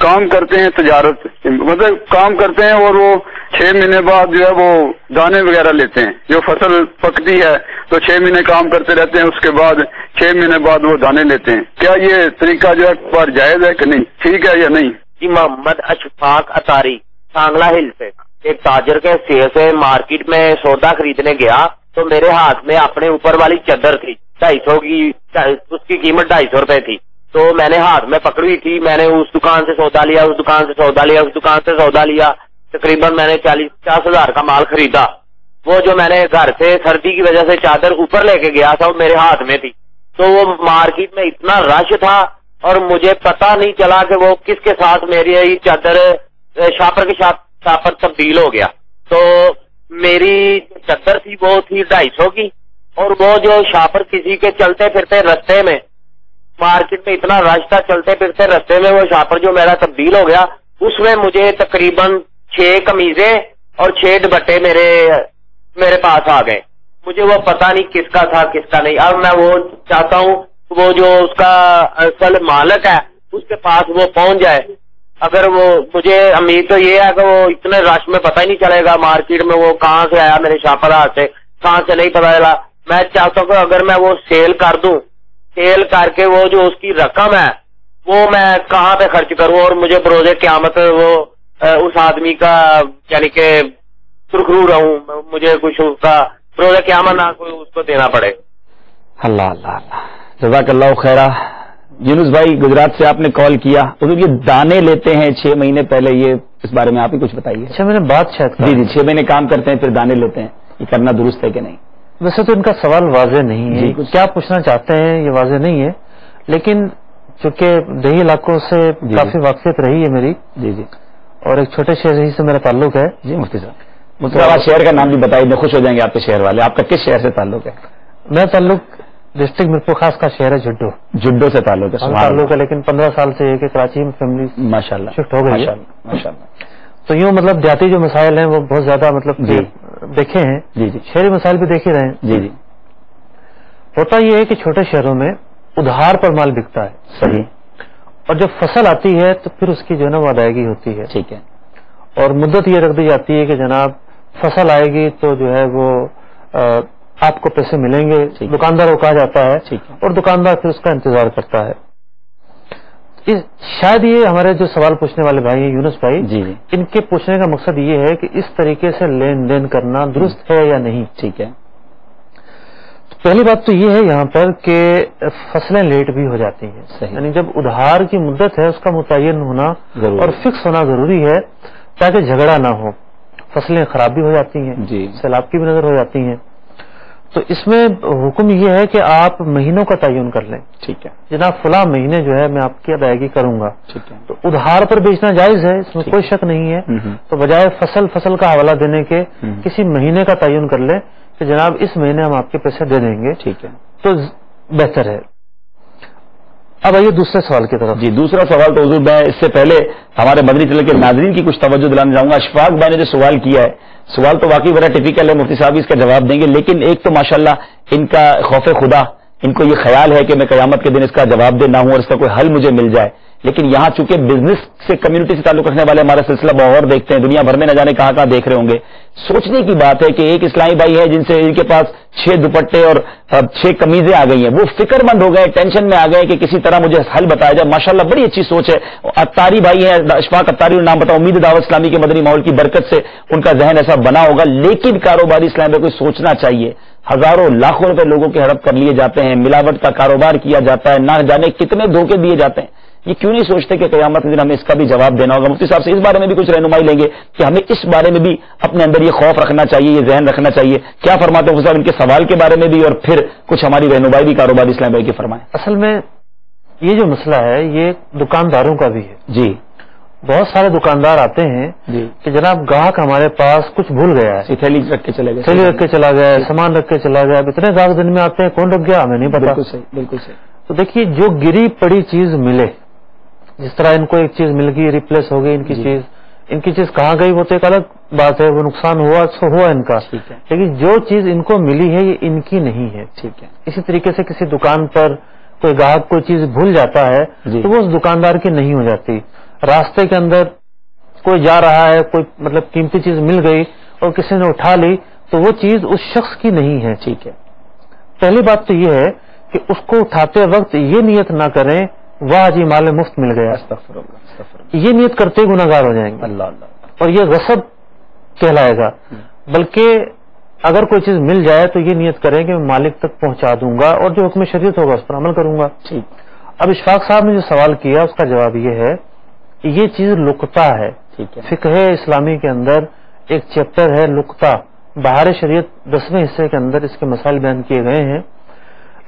کام کرتے ہیں، تجارت مطلب کام کرتے ہیں، اور وہ 6 مہینے بعد جو ہے وہ دانے وغیرہ لیتے ہیں. جو فصل پکتی ہے تو 6 مہینے کام کرتے رہتے ہیں، اس کے بعد 6 مہینے بعد وہ دانے لیتے ہیں. کیا یہ طریقہ جو ہے جائز ہے کہ نہیں، ٹھیک ہے یا نہیں؟ جی محمد اشفاق اطاری سانگلہ ہل سے ایک تاجر کے سے مارکیٹ میں سودا خریدنے گیا تو میرے ہاتھ میں اپنے اوپر والی چادر تھی 250 کی، اس کی قیمت 250 روپے تھی. تو میں نے ہاتھ میں پکڑی تھی، میں نے اس دکان سے سودا لیا، اس دکان سے سودا لیا، اس دکان سے سودا لیا، تقریباً میں نے 40-50 ہزار کا مال خریدا. وہ جو میں نے گھر سے سردی کی وجہ سے چادر اوپر لے کے گیا تھا وہ میرے ہاتھ میں تھی. تو وہ مارکیٹ میں اتنا رش تھا اور مجھے پتا نہیں چلا کہ وہ کس کے ساتھ میری یہ چادر شاپر کے شاپر تبدیل ہو گیا. تو میری چادر تھی وہ تھی 250 کی، اور وہ جو شاپر کسی کے چلتے پھرتے رستے میں، مارکیٹ میں اتنا رش تھا، چلتے پھرتے رستے میں وہ شاپر جو میرا تبدیل ہو گیا، اس میں مجھے تقریباً 6 قمیضیں اور 6 دوپٹے میرے پاس آ گئے. مجھے وہ پتہ نہیں کس کا تھا کس کا نہیں. اب میں وہ چاہتا ہوں وہ جو اس کا اصل مالک ہے اس کے پاس وہ پہنچ جائے. اگر وہ مجھے امید تو یہ ہے کہ وہ اتنے رش میں پتہ ہی نہیں چلے گا مارکیٹ میں وہ کہاں سے آیا میرے شاپر ہاتھ سے، کہاں سے نہیں پتہ چلا. میں چاہتا ہوں کہ اگر میں وہ سیل کر دوں، سیل کر کے وہ جو اس کی رقم ہے وہ میں کہاں پہ خرچ کروں اور مجھے بروز قیامت وہ اس آدمی کا یعنی کہ سرخرو رہوں، مجھے کچھ اس کا بروز قیامت نہ کوئی اس کو دینا پڑے. اللہ اللہ اللہ، جزاک اللہ خیرہ. یونس بھائی گجرات سے آپ نے کال کیا، حضور یہ دانے لیتے ہیں 6 مہینے پہلے، یہ اس بارے میں آپ ہی کچھ بتائیے. 6 مہینے بعد شاید؟ جی 6 مہینے کام کرتے ہیں پھر دانے لیتے ہیں، یہ کرنا درست ہے کہ نہیں؟ ویسے تو ان کا سوال واضح نہیں ہے، کیا پوچھنا چاہتے ہیں یہ واضح نہیں ہے، لیکن چونکہ دیہی علاقوں سے کافی واقفیت رہی ہے میری، جی اور ایک چھوٹے شہر سے میرا تعلق ہے. جی مفتی صاحب شہر کا نام بھی بتائیے، خوش ہو جائیں گے آپ کے شہر والے. آپ کا کس شہر سے تعلق ہے؟ میرا تعلق ڈسٹرکٹ میرپور خاص کا شہر ہے جڈو سے تعلق ہے، لیکن 15 سال سے یہ کہ کراچی میں فیملی ماشاء اللہ شفٹ ہو گئی ہے. ماشاء اللہ. تو یوں مطلب دیہاتی جو مسائل ہیں وہ بہت زیادہ مطلب دیکھے ہیں. جی شہری مسائل بھی دیکھ ہی رہے ہیں. جی ہوتا یہ ہے کہ چھوٹے شہروں میں ادھار پر مال بکتا ہے. صحیح. اور جب فصل آتی ہے تو پھر اس کی جو ہے نا وہ ادائیگی ہوتی ہے. ٹھیک ہے. اور مدت یہ رکھ دی جاتی ہے کہ جناب فصل آئے گی تو جو ہے وہ آپ کو پیسے ملیں گے. دکاندار کو کہا جاتا ہے اور دکاندار پھر اس کا انتظار کرتا ہے. شاید یہ ہمارے جو سوال پوچھنے والے بھائی ہیں یونس بھائی، ان کے پوچھنے کا مقصد یہ ہے کہ اس طریقے سے لین دین کرنا درست ہے یا نہیں. ٹھیک ہے. پہلی بات تو یہ ہے یہاں پر کہ فصلیں لیٹ بھی ہو جاتی ہیں، یعنی جب ادھار کی مدت ہے اس کا متعین ہونا اور فکس ہونا ضروری ہے تاکہ جھگڑا نہ ہو. فصلیں خراب بھی ہو جاتی ہیں، سیلاب کی بھی نظر ہو جاتی ہیں. تو اس میں حکم یہ ہے کہ آپ مہینوں کا تعین کر لیں. ٹھیک ہے جناب فلاں مہینے جو ہے میں آپ کی ادائیگی کروں گا. ٹھیک ہے. تو ادھار پر بیچنا جائز ہے، اس میں کوئی شک نہیں ہے. تو بجائے فصل کا حوالہ دینے کے کسی مہینے کا تعین کر لیں کہ جناب اس مہینے ہم آپ کے پیسے دے دیں گے. ٹھیک ہے. تو بہتر ہے. اب آئیے دوسرے سوال کی طرف. جی دوسرا سوال تو حضور میں اس سے پہلے ہمارے مدنی چینل کے ناظرین کی کچھ توجہ دلانا چاہوں گا. اشفاق بھائی نے جو سوال کیا ہے, سوال تو واقعی بڑا ٹپیکل ہے, مفتی صاحب اس کا جواب دیں گے, لیکن ایک تو ماشاءاللہ ان کا خوف خدا, ان کو یہ خیال ہے کہ میں قیامت کے دن اس کا جواب دے نہ ہوں اور اس کا کوئی حل مجھے مل جائے. لیکن یہاں چونکہ بزنس سے, کمیونٹی سے تعلق رکھنے والے ہمارا سلسلہ بہت اور دیکھتے ہیں, دنیا بھر میں نہ جانے کہاں کہاں دیکھ رہے ہوں گے. سوچنے کی بات ہے کہ ایک اسلامی بھائی ہے جن سے ان کے پاس 6 دوپٹے اور 6 قمیضیں آ گئی ہیں, وہ فکر مند ہو گئے, ٹینشن میں آ گئے کہ کسی طرح مجھے حل بتایا جائے. ماشاءاللہ بڑی اچھی سوچ ہے. اتاری بھائی ہیں, اشفاق اتاری نام بتاؤ, امید دعوت اسلامی کے مدنی ماحول کی برکت سے ان کا ذہن ایسا بنا ہوگا. لیکن کاروباری اسلام میں کوئی سوچنا چاہیے, ہزاروں لاکھوں روپے لوگوں کے ہڑپ کر لیے جاتے ہیں, ملاوٹ کا کاروبار کیا جاتا ہے, نہ جانے کتنے دھوکے دیے جاتے ہیں. یہ کیوں نہیں سوچتے کہ قیامت کے دن ہمیں اس کا بھی جواب دینا ہوگا؟ مفتی صاحب سے اس بارے میں بھی کچھ رہنمائی لیں گے کہ ہمیں اس بارے میں بھی اپنے اندر یہ خوف رکھنا چاہیے, یہ ذہن رکھنا چاہیے. کیا فرماتے ہیں مفتی صاحب ان کے سوال کے بارے میں بھی, اور پھر کچھ ہماری رہنمائی بھی کاروباری اسلام بھائی کی فرمائیں. اصل میں یہ جو مسئلہ ہے یہ دکانداروں کا بھی ہے. جی بہت سارے دکاندار آتے ہیں جی کہ جناب گاہک ہمارے پاس کچھ بھول گیا ہے, تھیلی رکھ کے چلے گئے, تھیلی رکھ کے چلا گیا, سامان رکھ کے چلا گیا. اب اتنے گاہک دن میں آتے ہیں, کون رکھ گیا ہمیں نہیں پتا. بالکل صحیح, بالکل صحیح. تو دیکھیے جو گری پڑی چیز ملے, جس طرح ان کو ایک چیز مل گئی, ریپلیس ہو گئی ان کی چیز, ان کی چیز کہاں گئی وہ تو ایک الگ بات ہے, وہ نقصان ہوا سو ہوا ان کا, لیکن جو چیز ان کو ملی ہے یہ ان کی نہیں ہے. ٹھیک ہے. اسی طریقے سے کسی دکان پر کوئی گاہک کوئی چیز بھول جاتا ہے تو وہ اس دکاندار کی نہیں ہو جاتی. راستے کے اندر کوئی جا رہا ہے, کوئی مطلب قیمتی چیز مل گئی اور کسی نے اٹھا لی تو وہ چیز اس شخص کی نہیں ہے. ٹھیک ہے. پہلی بات تو یہ ہے کہ اس کو اٹھاتے وقت یہ نیت نہ کریں واہ جی مال مفت مل گیا, یہ نیت کرتے ہی گناہگار ہو جائیں گے. اللہ اللہ. اور یہ غصب کہلائے گا. بلکہ اگر کوئی چیز مل جائے تو یہ نیت کریں کہ میں مالک تک پہنچا دوں گا اور جو حکم شریعت ہوگا اس پر عمل کروں گا. اب اشفاق صاحب نے جو سوال کیا اس کا جواب یہ ہے کہ یہ چیز لقطہ ہے. فقہ اسلامی کے اندر ایک چیپٹر ہے لقطہ, بہار شریعت 10ویں حصے کے اندر اس کے مسائل بیان کیے گئے ہیں.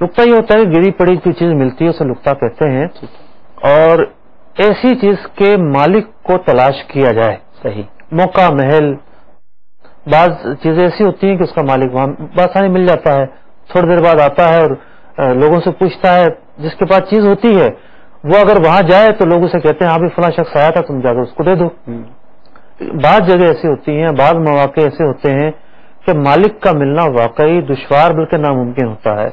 لقطہ یہ ہوتا ہے کہ گری پڑی کوئی چیز ملتی ہے اسے لقطہ کہتے ہیں, اور ایسی چیز کے مالک کو تلاش کیا جائے. صحیح. موقع محل, بعض چیزیں ایسی ہوتی ہیں کہ اس کا مالک وہاں بآسانی مل جاتا ہے, تھوڑی دیر بعد آتا ہے اور لوگوں سے پوچھتا ہے, جس کے پاس چیز ہوتی ہے وہ اگر وہاں جائے تو لوگ اسے کہتے ہیں ہاں بھی فلاں شخص آیا تھا, تم جا کر اس کو دے دو. بعض جگہ ایسی ہوتی ہیں, بعض مواقع ایسے ہوتے ہیں کہ مالک کا ملنا واقعی دشوار بلکہ ناممکن ہوتا ہے.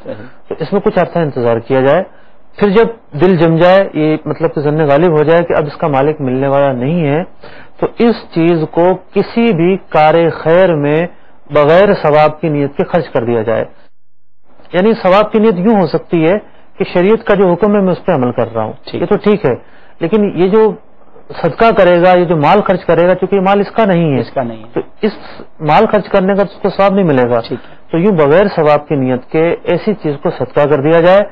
تو اس میں کچھ عرصہ انتظار کیا جائے, پھر جب دل جم جائے, یہ مطلب کہ ظن غالب ہو جائے کہ اب اس کا مالک ملنے والا نہیں ہے, تو اس چیز کو کسی بھی کار خیر میں بغیر ثواب کی نیت کے خرچ کر دیا جائے. یعنی ثواب کی نیت یوں ہو سکتی ہے کہ شریعت کا جو حکم ہے میں اس پہ عمل کر رہا ہوں, یہ تو ٹھیک ہے, لیکن یہ جو صدقہ کرے گا, یہ جو مال خرچ کرے گا, چونکہ یہ مال اس کا نہیں ہے, تو اس مال خرچ کرنے کا اس کو ثواب نہیں ملے گا. تو یوں بغیر ثواب کی نیت کے ایسی چیز کو صدقہ کر دیا جائے.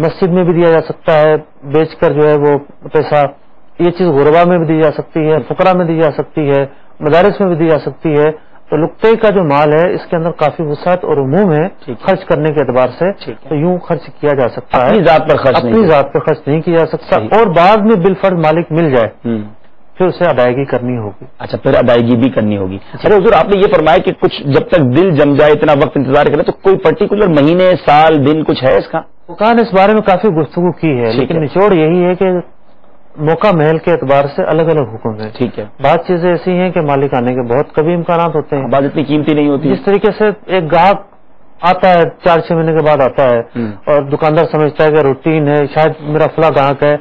مسجد میں بھی دیا جا سکتا ہے بیچ کر جو ہے وہ پیسہ, یہ چیز غربا میں بھی دی جا سکتی ہے, فقراء میں دی جا سکتی ہے, مدارس میں بھی دی جا سکتی ہے. تو لقطے کا جو مال ہے اس کے اندر کافی وسعت اور عموم ہے خرچ کرنے کے اعتبار سے, تو یوں خرچ کیا جا سکتا ہے. اپنی ذات پر خرچ نہیں کیا جا سکتا, اور بعد میں بالفرض مالک مل جائے پھر اسے ادائیگی کرنی ہوگی. اچھا, پھر ادائیگی بھی کرنی ہوگی. ارے حضور آپ نے یہ فرمایا کہ کچھ جب تک دل جم جائے, اتنا وقت انتظار کرے, تو کوئی پرٹیکولر مہینے, سال, دن کچھ ہے اس کا؟ فقہاء نے اس بارے میں کافی گفتگو کی ہے, لیکن نچوڑ یہی ہے کہ موقع محل کے اعتبار سے الگ الگ حکم ہے. ٹھیک ہے. بعض چیزیں ایسی ہیں کہ مالک آنے کے بہت کبھی امکانات ہوتے ہیں, بعض اتنی قیمتی نہیں ہوتی. جس طریقے سے ایک گاہک آتا ہے 4-6 مہینے کے بعد آتا ہے, اور دکاندار سمجھتا ہے کہ روٹین ہے, شاید میرا فلاں گاہک ہے,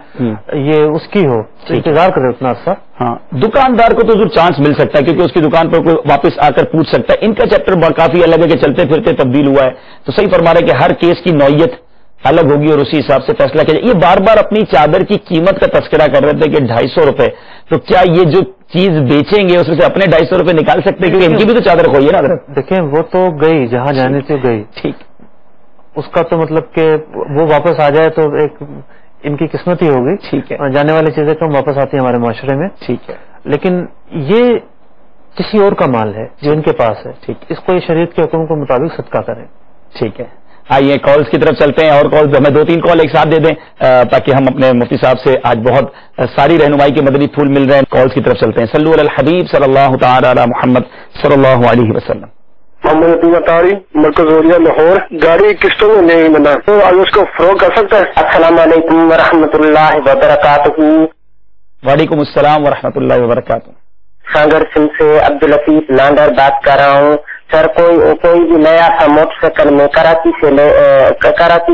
یہ اس کی ہو, انتظار کرے اتنا عرصہ. ہاں, دکاندار کو تو ضرور چانس مل سکتا ہے کیونکہ اس کی دکان پر کوئی واپس آ کر پوچھ سکتا ہے. ان کا چیپٹر کافی الگ ہے کہ چلتے پھرتے تبدیل ہوا ہے, تو صحیح فرما رہے کہ ہر کیس کی نوعیت الگ ہوگی اور اسی حساب سے فیصلہ کیا جائے. یہ بار بار اپنی چادر کی قیمت کا تذکرہ کر رہے تھے کہ 250 روپے, تو کیا یہ جو چیز بیچیں گے اس میں سے اپنے 250 روپے نکال سکتے ہیں؟ کیونکہ ان کی بھی تو چادر کھوئی ہے نا. دیکھیں وہ تو گئی جہاں جانے سے گئی, ٹھیک, اس کا تو مطلب کہ وہ واپس آ جائے تو ایک ان کی قسمت ہی ہوگی. ٹھیک ہے. جانے والی چیزیں کم واپس آتی ہیں ہمارے معاشرے میں. ٹھیک ہے. لیکن یہ کسی اور کا مال ہے جو ان کے پاس ہے. ٹھیک, اس کو یہ شریعت کے حکم کے مطابق صدقہ کریں. ٹھیک ہے. آئیے کالز کی طرف چلتے ہیں, اور کالز ہمیں 2-3 کال ایک ساتھ دے دیں تاکہ ہم اپنے مفتی صاحب سے آج بہت ساری رہنمائی کے مدنی پھول مل رہے ہیں. کالز کی طرف چلتے ہیں. صلو علی الحبیب صلی اللہ تعالی علی محمد صلی اللہ علیہ وسلم. محمد عبداللہ تاری مرکز اوریا لاہور. گاڑی قسطوں میں نہیں بنا تو آج اس کو فروغ کر سکتا ہے؟ السلام علیکم ورحمۃ اللہ وبرکاتہ. وعلیکم السلام ورحمۃ اللہ وبرکاتہ. سانگر سنگھ سے عبداللطیف لانڈر بات کر رہا ہوں. سر کوئی بھی نیا سا موٹر سائیکل میں کراچی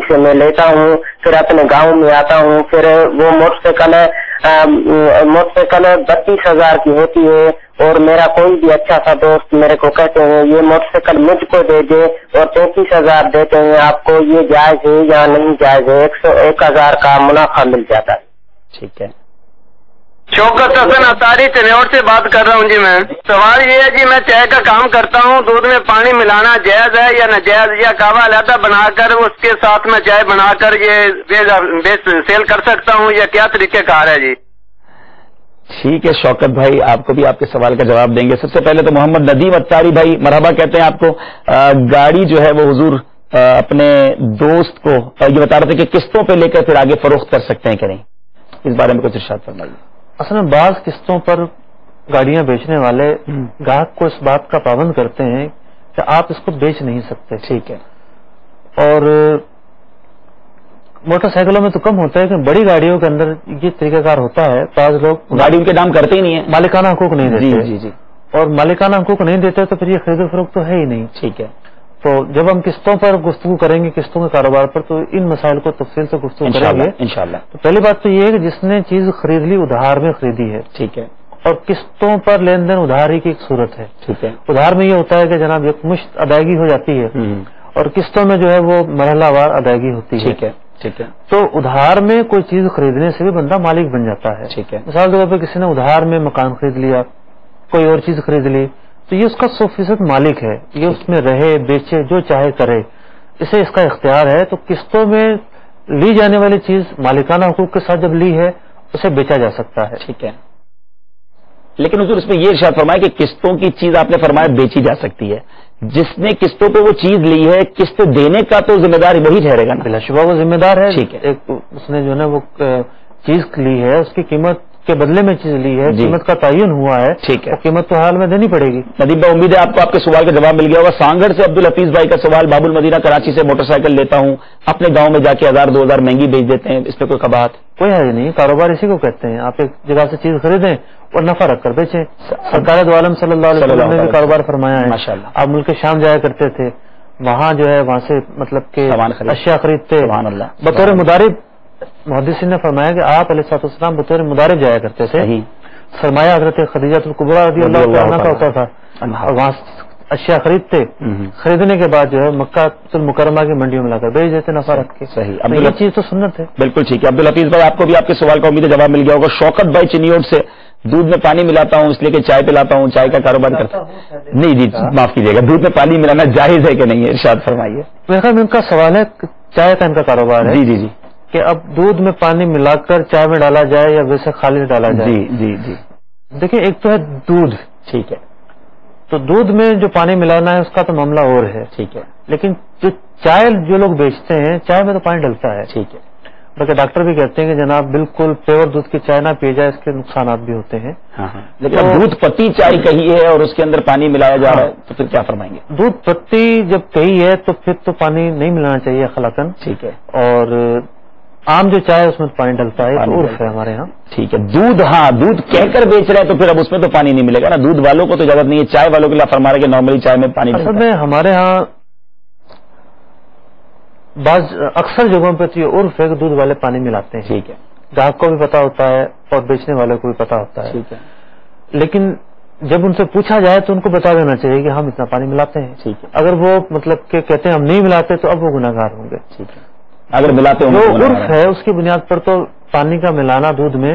سے میں لیتا ہوں, پھر اپنے گاؤں میں آتا ہوں, پھر وہ موٹر سائیکل 32,000 کی ہوتی ہے, اور میرا کوئی بھی اچھا سا دوست میرے کو کہتے ہیں یہ موٹر سائیکل مجھ کو دے دے, اور 33,000 دیتے ہیں, آپ کو یہ جائز ہے یا نہیں جائز ہے؟ 101,000 کا منافع مل جاتا ہے. ٹھیک ہے. شوکت حسن اتاری چنیوٹ سے بات کر رہا ہوں جی. میں سوال یہ ہے جی, میں چائے کا کام کرتا ہوں, دودھ میں پانی ملانا جائز ہے یا ناجائز, یا کہوہ علیحدہ بنا کر اس کے ساتھ میں چائے بنا کر یہ سیل کر سکتا ہوں, یا کیا طریقہ کار ہے جی؟ ٹھیک ہے شوکت بھائی, آپ کو بھی آپ کے سوال کا جواب دیں گے. سب سے پہلے تو محمد ندیم اتاری بھائی مرحبا کہتے ہیں آپ کو. گاڑی جو ہے وہ حضور اپنے دوست کو یہ بتا رہے تھے کہ قسطوں پہ لے کر پھر آگے فروخت کر سکتے ہیں کہ نہیں, اس بارے میں کچھ ارشاد فرمائیے. اصل میں بعض قسطوں پر گاڑیاں بیچنے والے گاہک کو اس بات کا پابند کرتے ہیں کہ آپ اس کو بیچ نہیں سکتے. ٹھیک ہے. اور موٹر سائیکلوں میں تو کم ہوتا ہے کہ بڑی گاڑیوں کے اندر یہ طریقہ کار ہوتا ہے. بعض لوگ گاڑی ان کے نام کرتے ہی نہیں ہے, مالکانہ حقوق نہیں دیتے. جی جی. اور مالکانہ حقوق نہیں دیتے تو پھر یہ خرید و فروخت تو ہے ہی نہیں. ٹھیک ہے. تو جب ہم قسطوں پر گفتگو کریں گے, قسطوں کے کاروبار پر, تو ان مسائل کو تفصیل سے گفتگو کریں گے انشاءاللہ. تو پہلی بات تو یہ ہے کہ جس نے چیز خرید لی ادھار میں خریدی ہے. ٹھیک ہے. اور قسطوں پر لین دین ادھاری کی ایک صورت ہے. ٹھیک ہے. ادھار میں یہ ہوتا ہے کہ جناب ایک مشت ادائیگی ہو جاتی ہے, اور قسطوں میں جو ہے وہ مرحلہ وار ادائیگی ہوتی ہے. ٹھیک ہے. ٹھیک ہے. تو ادھار میں کوئی چیز خریدنے سے بھی بندہ مالک بن جاتا ہے. ٹھیک ہے. مثال کے طور پہ کسی نے ادھار میں مکان خرید لیا, کوئی اور چیز خرید لی, تو یہ اس کا 100% مالک ہے, یہ اس میں رہے بیچے جو چاہے کرے, اسے اس کا اختیار ہے. تو قسطوں میں لی جانے والی چیز مالکانہ حقوق کے ساتھ جب لی ہے اسے بیچا جا سکتا ہے. ٹھیک ہے. لیکن حضور اس میں یہ ارشاد فرمایا کہ قسطوں کی چیز آپ نے فرمایا بیچی جا سکتی ہے. جس نے قسطوں پہ وہ چیز لی ہے, قسط دینے کا تو ذمہ دار وہی ٹھہرے گا نا. بلا شبہ وہ ذمہ دار ہے. ٹھیک ہے. اس نے جو ہے وہ چیز لی ہے, اس کی قیمت کے بدلے میں چیز لی ہے, قیمت کا تعین ہوا ہے. ٹھیک ہے. قیمت تو حال میں دینی پڑے گی. ندیم بھائی امید ہے آپ کو آپ کے سوال کا جواب مل گیا ہوگا. سانگڑ سے عبدالحفیظ بھائی کا سوال, باب المدینہ کراچی سے موٹر سائیکل لیتا ہوں, اپنے گاؤں میں جا کے 1000-2000 مہنگی بیچ دیتے ہیں, اس پہ کوئی قباحت؟ کوئی حرج نہیں. کاروبار اسی کو کہتے ہیں. آپ ایک جگہ سے چیز خریدیں اور نفع رکھ کر بیچیں. سرکار دو عالم صلی اللہ علیہ وسلم نے بھی کاروبار فرمایا ہے. ماشاءاللہ. آپ ملک شام جایا کرتے تھے, وہاں جو ہے وہاں سے مطلب کہ اشیاء خریدتے. سبحان اللہ. بطور مدارب محدثین نے فرمایا کہ آپ علیہ الصلوۃ والسلام بطور مدارب جایا کرتے تھے. سرمایہ حضرت خدیجہ الکبریٰ رضی اللہ عنہا کا ہوتا تھا, اور وہاں اشیاء خریدتے, خریدنے کے بعد جو ہے مکہ المکرمہ کی منڈیوں میں لا کر بیچ دیتے نفع رکھ کے. صحیح. یہ چیز تو سنت ہے. بالکل ٹھیک ہے. عبدالحفیظ بھائی آپ کو بھی آپ کے سوال کا امید ہے جواب مل گیا ہوگا. شوکت بھائی چنیوٹ سے, دودھ میں پانی ملاتا ہوں اس لیے کہ چائے پلاتا ہوں, چائے کا کاروبار کرتا ہوں. نہیں جی معاف کیجیے گا, دودھ میں پانی ملانا جائز ہے کہ نہیں ہے, ارشاد فرمائیے. میرا ان کا سوال ہے چائے کا ان کا کاروبار ہے. جی جی جی. کہ اب دودھ میں پانی ملا کر چائے میں ڈالا جائے یا ویسے خالص ڈالا جائے. جی جی جی. دیکھیں ایک تو ہے دودھ. ٹھیک ہے. تو دودھ میں جو پانی ملانا ہے اس کا تو معاملہ اور ہے. ٹھیک ہے. لیکن جو چائے جو لوگ بیچتے ہیں, چائے میں تو پانی ڈلتا ہے. ٹھیک ہے. بلکہ ڈاکٹر بھی کہتے ہیں کہ جناب بالکل پیور دودھ کی چائے نہ پی جائے, اس کے نقصانات بھی ہوتے ہیں. لیکن اب دودھ پتی چائے کہی ہے اور اس کے اندر پانی ملایا جا رہا ہے, تو پھر کیا فرمائیں گے؟ دودھ پتی جب کہی ہے تو پھر تو پانی نہیں ملانا چاہیے اخلاقاً. ٹھیک ہے. اور عام جو چائے اس میں پانی ڈلتا ہے, عرف ہے ہمارے یہاں. ٹھیک ہے. دودھ, ہاں دودھ کہہ کر بیچ رہے ہیں تو پھر اب اس میں تو پانی نہیں ملے گا نا. دودھ والوں کو تو اجازت نہیں ہے, چائے والوں کے لیے فرما رہے کہ نارملی چائے میں پانی. اصل میں ہمارے ہاں بعض اکثر جگہوں پہ تو یہ عرف ہے کہ دودھ والے پانی ملاتے ہیں. ٹھیک ہے. گاہک کو بھی پتا ہوتا ہے اور بیچنے والے کو بھی پتا ہوتا ہے. ٹھیک ہے. لیکن جب ان سے پوچھا جائے تو ان کو بتا دینا چاہیے کہ ہم اتنا پانی ملاتے ہیں. ٹھیک ہے. اگر وہ مطلب کہ کہتے ہیں ہم نہیں ملاتے تو اب وہ گناہ گار ہوں گے. ٹھیک ہے. اگر ملاتے ہوں جو عرف ہے اس کی بنیاد پر تو پانی کا ملانا دودھ میں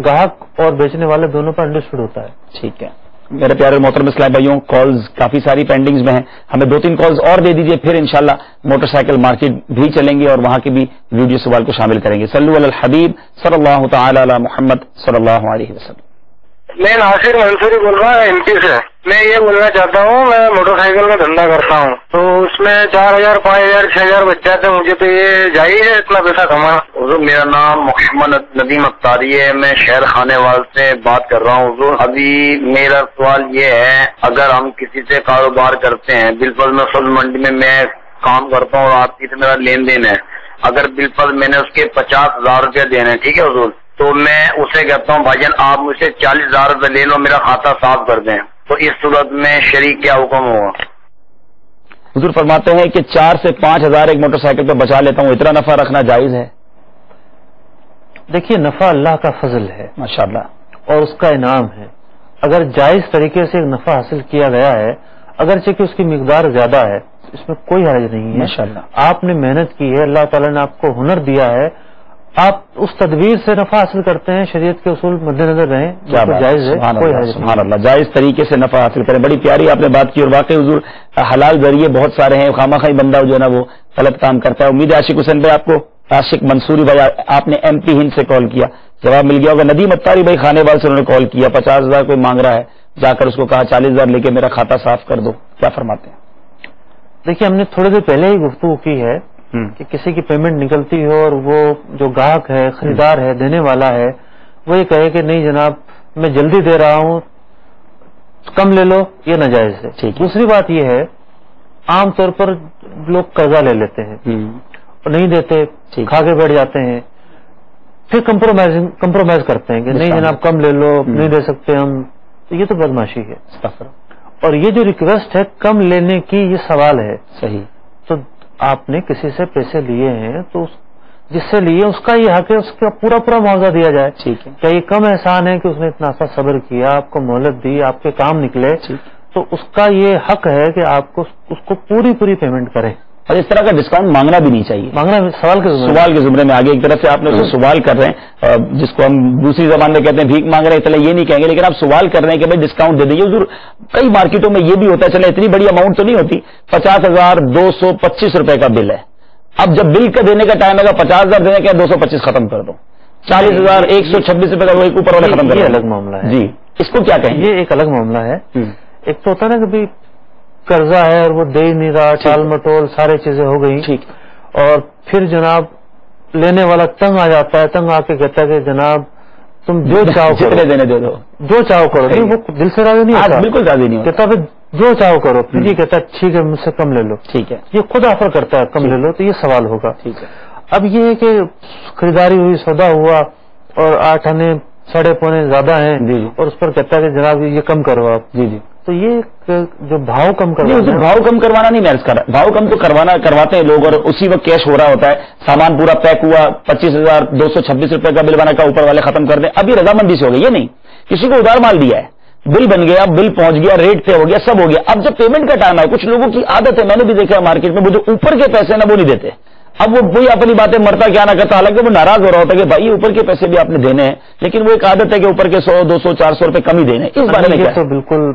گاہک اور بیچنے والے دونوں پر انڈرسٹوڈ ہوتا ہے. ٹھیک ہے. میرے پیارے محترم اسلام بھائیوں, کالز کافی ساری پینڈنگز میں ہیں, ہمیں 2-3 کالز اور دے دیجئے, پھر انشاءاللہ موٹر سائیکل مارکیٹ بھی چلیں گے اور وہاں کے بھی ویڈیو سوال کو شامل کریں گے. صلو علی الحبیب صلی اللہ تعالی علی محمد صلی اللہ علیہ وسلم. میں ناصر منصوری بول رہا ہوں, ایم پی سے. میں یہ بولنا چاہتا ہوں، میں موٹر سائیکل کا دھندا کرتا ہوں، تو اس میں 4,000 5,000 6,000 بچ جاتے ہیں، مجھے تو یہ جائز ہے اتنا پیسہ کمانا؟ حضور میرا نام محمد ندیم اختاری ہے، میں شہر خانے وال سے بات کر رہا ہوں حضور۔ ابھی میرا سوال یہ ہے، اگر ہم کسی سے کاروبار کرتے ہیں، بالفرض میں سبز منڈی میں کام کرتا ہوں اور آپ کی سے میرا لین دین ہے، اگر بالفرض میں نے اس کے 50,000 روپیہ دینے، ٹھیک ہے حضور، تو میں اسے کہتا ہوں بھائی جان آپ مجھ سے 40,000 روپے لے لو، میرا کھاتہ صاف کر دیں، تو اس صورت میں شریک کیا حکم ہوگا؟ حضور فرماتے ہیں کہ 4 سے 5,000 ایک موٹر سائیکل پہ بچا لیتا ہوں، اتنا نفع رکھنا جائز ہے؟ دیکھیے نفع اللہ کا فضل ہے ماشاءاللہ، اور اس کا انعام ہے۔ اگر جائز طریقے سے ایک نفع حاصل کیا گیا ہے، اگرچہ کہ اس کی مقدار زیادہ ہے، اس میں کوئی حرج نہیں ہے۔ ماشاءاللہ آپ نے محنت کی ہے، اللہ تعالیٰ نے آپ کو ہنر دیا ہے، آپ اس تدبیر سے نفع حاصل کرتے ہیں، شریعت کے اصول مد نظر رہیں، جائز ہے، کوئی حرج نہیں۔ سبحان اللہ، جائز طریقے سے نفع حاصل کریں، بڑی پیاری آپ نے بات کی، اور واقعی حضور حلال ذریعے بہت سارے ہیں، خواہ مخواہ بندہ جو ہے نا وہ غلط کام کرتا ہے۔ امید ہے عاشق حسین بھائی آپ کو، عاشق منصوری بھائی آپ نے ایم پی ہند سے کال کیا، جواب مل گیا ہوگا۔ ندیم اختاری بھائی خانے وال سے انہوں نے کال کیا، 50,000 کوئی مانگ رہا ہے، جا کر اس کو کہا 40,000 لے کے میرا کھاتہ صاف کر دو، کیا فرماتے ہیں؟ دیکھیے ہم نے تھوڑی دیر پہلے ہی گفتگو کی ہے کہ کسی کی پیمنٹ نکلتی ہو اور وہ جو گاہک ہے، خریدار ہے، دینے والا ہے، وہ یہ کہے کہ نہیں جناب میں جلدی دے رہا ہوں کم لے لو، یہ ناجائز ہے۔ دوسری بات یہ ہے عام طور پر لوگ قرضہ لے لیتے ہیں اور نہیں دیتے، کھا کے بیٹھ جاتے ہیں، پھر کمپرومائز کرتے ہیں کہ نہیں جناب کم لے لو، نہیں دے سکتے ہم، تو یہ تو بدماشی ہے۔ اور یہ جو ریکویسٹ ہے کم لینے کی، یہ سوال ہے صحیح، تو آپ نے کسی سے پیسے لیے ہیں تو جس سے لیے اس کا یہ حق ہے، اس کا پورا معاوضہ دیا جائے۔ ٹھیک ہے، کیا یہ کم احسان ہے کہ اس نے اتنا سا صبر کیا، آپ کو مہلت دی، آپ کے کام نکلے، تو اس کا یہ حق ہے کہ آپ کو اس کو پوری پیمنٹ کریں، اور اس طرح کا ڈسکاؤنٹ مانگنا بھی نہیں چاہیے، مانگنا سوال کے زمرے میں آگے۔ ایک طرف سے آپ نے اسے سوال کر رہے ہیں، جس کو ہم دوسری زبان میں کہتے ہیں بھیک مانگ رہے ہیں، چلے یہ نہیں کہیں گے، لیکن آپ سوال کر رہے ہیں کہ بھائی ڈسکاؤنٹ دے دیجیے۔ حضور کئی مارکیٹوں میں یہ بھی ہوتا ہے، چلے اتنی بڑی اماؤنٹ تو نہیں ہوتی، 50,225 روپے کا بل ہے، اب جب بل کا دینے کا ٹائم ہے 50,000 دینے کا 225 ختم کر دو، 40,126 روپے کا وہ ایک اوپر والا ختم کر دو۔ یہ الگ معاملہ ہے جی، اس کو کیا کہیں؟ یہ ایک الگ معاملہ ہے۔ ایک تو ہوتا ہے نا کہ قرضہ ہے اور وہ دے ہی نہیں رہا، ٹال مٹول سارے چیزیں ہو گئی، ٹھیک، اور پھر جناب لینے والا تنگ آ جاتا ہے، تنگ آ کے کہتا ہے کہ جناب تم جو چاہو جتنے دینے دے دو، جو چاہو کرو، نہیں وہ دل سے راضی نہیں ہوتا، بالکل راضی نہیں ہوتا، کہتا پھر جو چاہو کرو، پھر یہ کہتا ہے ٹھیک ہے مجھ سے کم لے لو، ٹھیک ہے، یہ خود آفر کرتا ہے کم لے لو، تو یہ سوال ہوگا۔ ٹھیک ہے، اب یہ ہے کہ خریداری ہوئی، سودا ہوا اور 8 آنے 4.25 زیادہ ہیں، اور اس پر کہتا ہے کہ جناب یہ کم کرو آپ، جی، تو یہ جو بھاؤ کم بھاؤ کم کروانا نہیں میں کر رہا، بھاؤ کم تو کرواتے ہیں لوگ، اور اسی وقت کیش ہو رہا ہوتا ہے، سامان پورا پیک ہوا، 25,226 روپے کا بل بنا کا اوپر والے ختم کر دیں، ابھی رضامندی سے ہو گئی، یہ نہیں کسی کو ادھار مال دیا ہے، بل بن گیا، بل پہنچ گیا، ریٹ طے ہو گیا، سب ہو گیا، اب جب پیمنٹ کا ٹائم ہے، کچھ لوگوں کی عادت ہے، میں نے بھی دیکھا ہے مارکیٹ میں، وہ جو اوپر کے پیسے نا وہ نہیں دیتے، اب وہ کوئی اپنی باتیں مرتا کیا نہ کرتا، حالانکہ وہ ناراض ہو رہا ہوتا ہے کہ بھائی اوپر کے پیسے بھی آپ نے دینے ہیں، لیکن وہ ایک عادت ہے کہ اوپر کے 100 200 400 روپے کم ہی دینے، اس بارے میں کیا؟ تو بالکل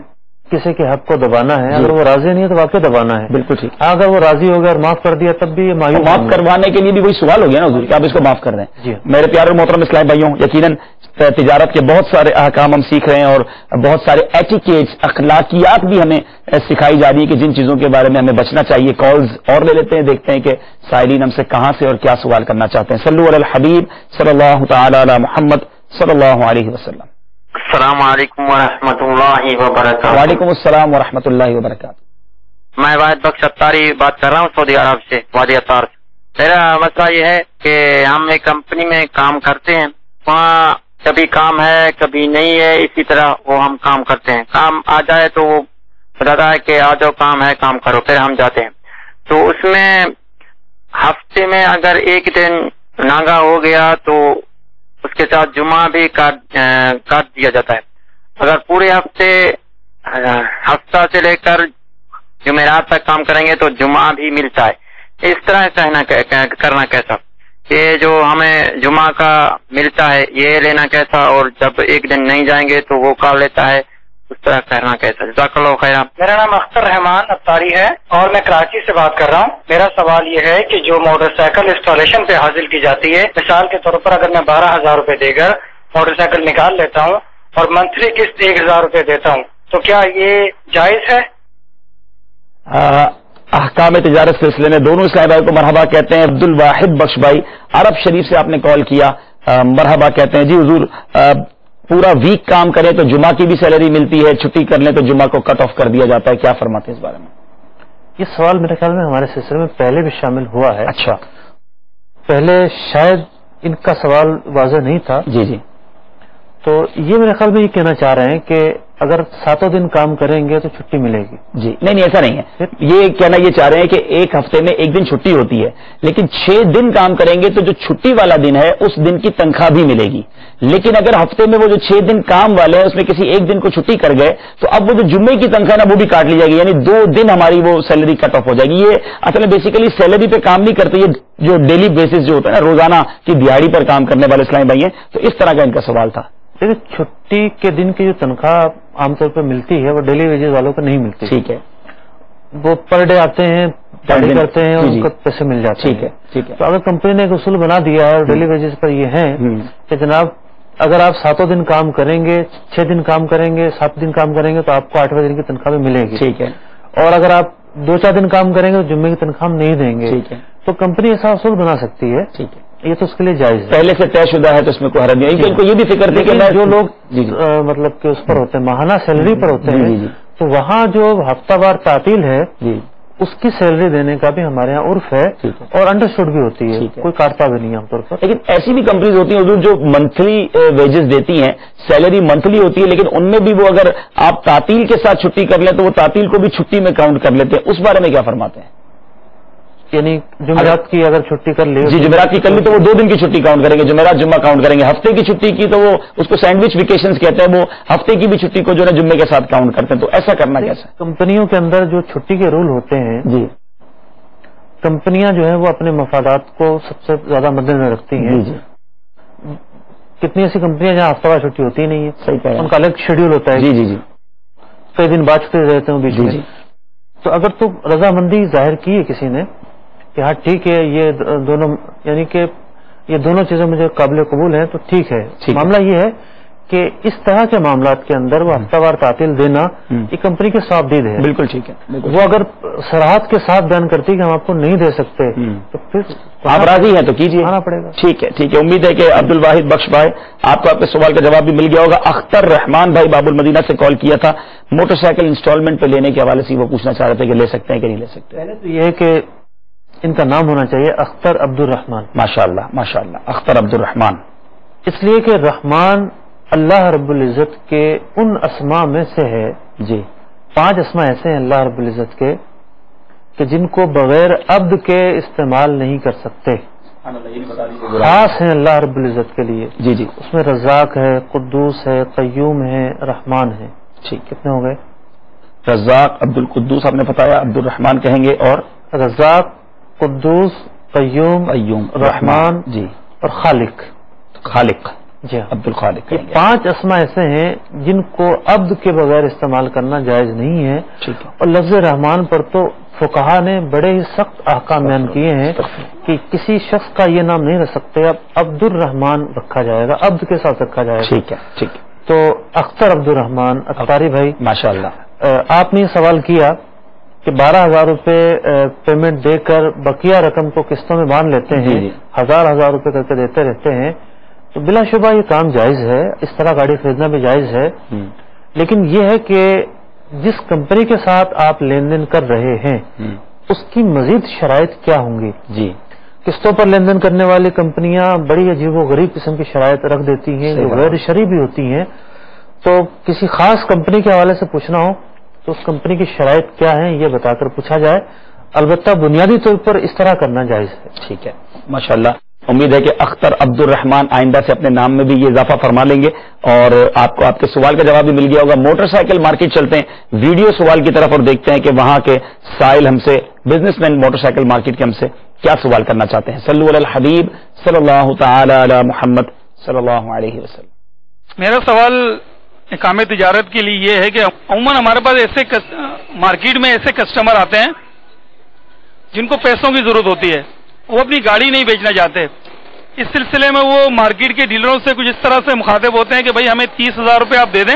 کسی کے حق کو دبانا ہے، اگر وہ راضی نہیں ہے تو واقعی دبانا ہے، بالکل ٹھیک، اگر وہ راضی ہو گیا اور معاف کر دیا تب بھی یہ معاف کروانے کے لیے بھی وہی سوال ہو گیا نا حضور کہ آپ اس کو معاف کر دیں۔ میرے پیارے محترم اسلام بھائیوں، یقیناً تجارت کے بہت سارے احکام ہم سیکھ رہے ہیں، اور بہت سارے ایٹیکیٹس، اخلاقیات بھی ہمیں سکھائی جا رہی ہے کہ جن چیزوں کے بارے میں ہمیں بچنا چاہیے۔ کالز اور لے لیتے ہیں، دیکھتے ہیں کہ سائلین ہم سے کہاں سے اور کیا سوال کرنا چاہتے ہیں۔ صلو علی الحبیب صلی اللہ تعالی علی محمد صلی اللہ علیہ وسلم۔ السلام علیکم ورحمۃ اللہ وبرکاتہ۔ وعلیکم السلام ورحمۃ اللہ وبرکاتہ۔ میں واحد بخش اتاری بات کر رہا ہوں، سعودی عرب سے، وادی اتار سے۔ میرا مسئلہ یہ ہے کہ ہم ایک کمپنی میں کام کرتے ہیں، وہاں کبھی کام ہے کبھی نہیں ہے، اسی طرح وہ ہم کام کرتے ہیں، کام آ جائے تو وہ بتاتا ہے کہ آ جاؤ کام ہے کام کرو، پھر ہم جاتے ہیں، تو اس میں ہفتے میں اگر ایک دن ناگا ہو گیا تو اس کے ساتھ جمعہ بھی کاٹ دیا جاتا ہے۔ اگر پورے ہفتہ سے لے کر جمعرات تک کام کریں گے تو جمعہ بھی ملتا ہے، اس طرح کرنا کیسا؟ یہ جو ہمیں جمعہ کا ملتا ہے یہ لینا کیسا، اور جب ایک دن نہیں جائیں گے تو وہ کال لیتا ہے، اس طرح کرنا کیسا؟ جزاک اللہ خیر۔ میرا نام اختر رحمان اتاری ہے اور میں کراچی سے بات کر رہا ہوں۔ میرا سوال یہ ہے کہ جو موٹر سائیکل انسٹالیشن پہ حاصل کی جاتی ہے، مثال کے طور پر اگر میں 12,000 روپے دے کر موٹر سائیکل نکال لیتا ہوں اور منتھلی قسط 1,000 روپے دیتا ہوں، تو کیا یہ جائز ہے؟ احکام تجارت سلسلے میں دونوں اسلامی بھائی کو مرحبا کہتے ہیں. عبد الواحد بخش بھائی عرب شریف سے آپ نے کال کیا, مرحبا کہتے ہیں. جی حضور, پورا ویک کام کریں تو جمعہ کی بھی سیلری ملتی ہے, چھٹی کر لیں تو جمعہ کو کٹ آف کر دیا جاتا ہے, کیا فرماتے ہیں اس بارے میں؟ یہ سوال میرے خیال میں ہمارے سلسلے میں پہلے بھی شامل ہوا ہے. اچھا, پہلے شاید ان کا سوال واضح نہیں تھا. جی جی. تو یہ میرے خیال میں یہ کہنا چاہ رہے ہیں کہ اگر 7 دن کام کریں گے تو چھٹی ملے گی. جی نہیں ایسا نہیں ہے, یہ کہنا یہ چاہ رہے ہیں کہ ایک ہفتے میں ایک دن چھٹی ہوتی ہے, لیکن 6 دن کام کریں گے تو جو چھٹی والا دن ہے اس دن کی تنخواہ بھی ملے گی. لیکن اگر ہفتے میں وہ جو 6 دن کام والے ہیں اس میں کسی ایک دن کو چھٹی کر گئے تو اب وہ جو جمعے کی تنخواہ نا وہ بھی کاٹ لی جائے گی, یعنی 2 دن ہماری وہ سیلری کٹ آف ہو جائے گی. یہ اصل میں بیسیکلی سیلری پہ کام نہیں کرتے, یہ جو ڈیلی بیسس جو ہوتا ہے نا, روزانہ کی دیہڑی پر کام کرنے والے اسلامی بھائی ہیں. تو اس طرح کا ان کا سوال تھا. لیکن چھٹی کے دن کی جو تنخواہ عام طور پہ ملتی ہے وہ ڈیلی ویجز والوں کو نہیں ملتی. ٹھیک ہے, وہ پر ڈے آتے ہیں, دیہڑی کرتے ہیں اور ان کو پیسے مل جاتے ہیں. ٹھیک ہے ٹھیک ہے. تو اگر کمپنی نے ایک اصول بنا دیا ہے اور ڈیلی ویجز پر یہ ہے کہ جناب اگر آپ 7 دن کام کریں گے, 6 دن کام کریں گے, 7 دن کام کریں گے تو آپ کو 8ویں دن کی تنخواہ بھی ملے گی. ٹھیک ہے. اور اگر آپ 2-4 دن کام کریں گے تو جمعے کی تنخواہ نہیں دیں گے. ٹھیک ہے. تو کمپنی ایسا اصول بنا سکتی ہے. ٹھیک ہے, یہ تو اس کے لیے جائز ہے, پہلے سے طے شدہ ہے تو اس میں کوئی حرج نہیں. ان کو یہ بھی فکر تھی کہ جو لوگ مطلب کہ اس پر ہوتے ہیں, ماہانہ سیلری پر ہوتے ہیں, تو وہاں جو ہفتہ وار تعطیل ہے اس کی سیلری دینے کا بھی ہمارے یہاں عرف ہے اور انڈرسٹوڈ بھی ہوتی ہے, کوئی کاٹتا بھی نہیں عام طور پر. لیکن ایسی بھی کمپنیز ہوتی ہیں حضور جو منتھلی ویجز دیتی ہیں, سیلری منتھلی ہوتی ہے, لیکن ان میں بھی وہ اگر آپ تعطیل کے ساتھ چھٹی کر لیں تو وہ تعطیل کو بھی چھٹی میں کاؤنٹ کر لیتے ہیں. اس بارے میں کیا فرماتے ہیں؟ یعنی جمعرات کی اگر چھٹی کر لی, جی جمعرات کی کر لی تو وہ 2 دن کی چھٹی کاؤنٹ کریں گے, جمعرات جمعہ کاؤنٹ کریں گے. ہفتے کی چھٹی کی تو وہ اس کو سینڈوچ ویکیشنز کہتے ہیں, وہ ہفتے کی بھی چھٹی کو جو ہے جمعے کے ساتھ کاؤنٹ کرتے ہیں. تو ایسا کرنا کیسا؟ کمپنیوں کے اندر جو چھٹی کے رول ہوتے ہیں, جی کمپنیاں جو ہے وہ اپنے مفادات کو سب سے زیادہ مد نظر رکھتی ہیں. جی کتنی ایسی کمپنیاں جہاں ہفتہ وار چھٹی ہوتی نہیں ہے, صحیح کہا, ان کا الگ شیڈول ہوتا ہے. جی جی جی, کئی دن بعد چھٹی رہتے ہیں بیچ میں. تو اگر تو رضامندی ظاہر کی ہے کسی نے کہ ہاں ٹھیک ہے یہ دونوں, یعنی کہ یہ دونوں چیزیں مجھے قابل قبول ہیں, تو ٹھیک ہے. معاملہ یہ ہے کہ اس طرح کے معاملات کے اندر وہ ہفتہ وار تعطیل دینا یہ کمپنی کے صاف دید ہے. بالکل ٹھیک ہے. وہ اگر صراحت کے ساتھ بیان کرتی کہ ہم آپ کو نہیں دے سکتے تو پھر آپ راضی ہیں تو کیجیے, آنا پڑے گا. ٹھیک ہے ٹھیک ہے. امید ہے کہ عبد الواحد بخش بھائی آپ کو آپ کے سوال کا جواب بھی مل گیا ہوگا. اختر رحمان بھائی باب المدینہ سے کال کیا تھا, موٹر سائیکل انسٹالمنٹ پہ لینے کے حوالے سے وہ پوچھنا چاہ رہے تھے کہ لے سکتے ہیں کہ نہیں لے سکتے. پہلے تو یہ ہے کہ ان کا نام ہونا چاہیے اختر عبد الرحمان. ماشاء اللہ ماشاء اللہ, اختر عبد الرحمان. اس لیے کہ رحمان اللہ رب العزت کے ان اسماء میں سے ہے. جی 5 اسماء ایسے ہیں اللہ رب العزت کے کہ جن کو بغیر عبد کے استعمال نہیں کر سکتے, خاص ہیں اللہ رب العزت کے لیے. جی جی, اس میں رزاق ہے, قدوس ہے, قیوم ہے, رحمان ہے. ٹھیک, کتنے ہو گئے؟ رزاق, عبد القدوس آپ نے بتایا, عبد الرحمان کہیں گے, اور رزاق, قدوس, قیوم, رحمان, جی, اور خالق. خالق, جی عبد الخالق. یہ 5 اسماء ایسے ہیں جن کو عبد کے بغیر استعمال کرنا جائز نہیں ہے. ٹھیک ہے. اور لفظ رحمان پر تو فقہا نے بڑے ہی سخت احکام بیان کیے ہیں کہ کسی شخص کا یہ نام نہیں رکھ سکتے, اب عبد الرحمان رکھا جائے گا, عبد کے ساتھ رکھا جائے گا. ٹھیک ہے ٹھیک ہے. تو اختر عبد الرحمان اختاری بھائی ماشاء اللہ, آپ نے سوال کیا کہ 12,000 روپے پیمنٹ دے کر بقیہ رقم کو قسطوں میں باندھ لیتے ہیں, 1,000 روپے کر کے دیتے رہتے ہیں, تو بلا شبہ یہ کام جائز ہے, اس طرح گاڑی خریدنا بھی جائز ہے. لیکن یہ ہے کہ جس کمپنی کے ساتھ آپ لین دین کر رہے ہیں اس کی مزید شرائط کیا ہوں گی. جی, قسطوں پر لین دین کرنے والی کمپنیاں بڑی عجیب و غریب قسم کی شرائط رکھ دیتی ہیں جو غیر شرعی بھی ہوتی ہیں. تو کسی خاص کمپنی کے حوالے سے پوچھنا ہو تو اس کمپنی کی شرائط کیا ہیں یہ بتا کر پوچھا جائے. البتہ بنیادی طور پر اس طرح کرنا جائز ہے. ٹھیک ہے ماشاء اللہ. امید ہے کہ اختر عبد الرحمان آئندہ سے اپنے نام میں بھی یہ اضافہ فرما لیں گے, اور آپ کو آپ کے سوال کا جواب بھی مل گیا ہوگا. موٹر سائیکل مارکیٹ چلتے ہیں ویڈیو سوال کی طرف اور دیکھتے ہیں کہ وہاں کے سائل ہم سے, business man motor cycle market کے ہم سے کیا سوال کرنا چاہتے ہیں. صلو علی الحبیب صلی اللہ تعالی علی محمد صلی اللہ علیہ وسلم. میرا سوال اقامہ تجارت کے لیے یہ ہے کہ عموماً ہمارے پاس ایسے مارکیٹ میں ایسے کسٹمر آتے ہیں جن کو پیسوں کی ضرورت ہوتی ہے, وہ اپنی گاڑی نہیں بیچنا چاہتے. اس سلسلے میں وہ مارکیٹ کے ڈیلروں سے کچھ اس طرح سے مخاطب ہوتے ہیں کہ بھائی ہمیں 30,000 روپے آپ دے دیں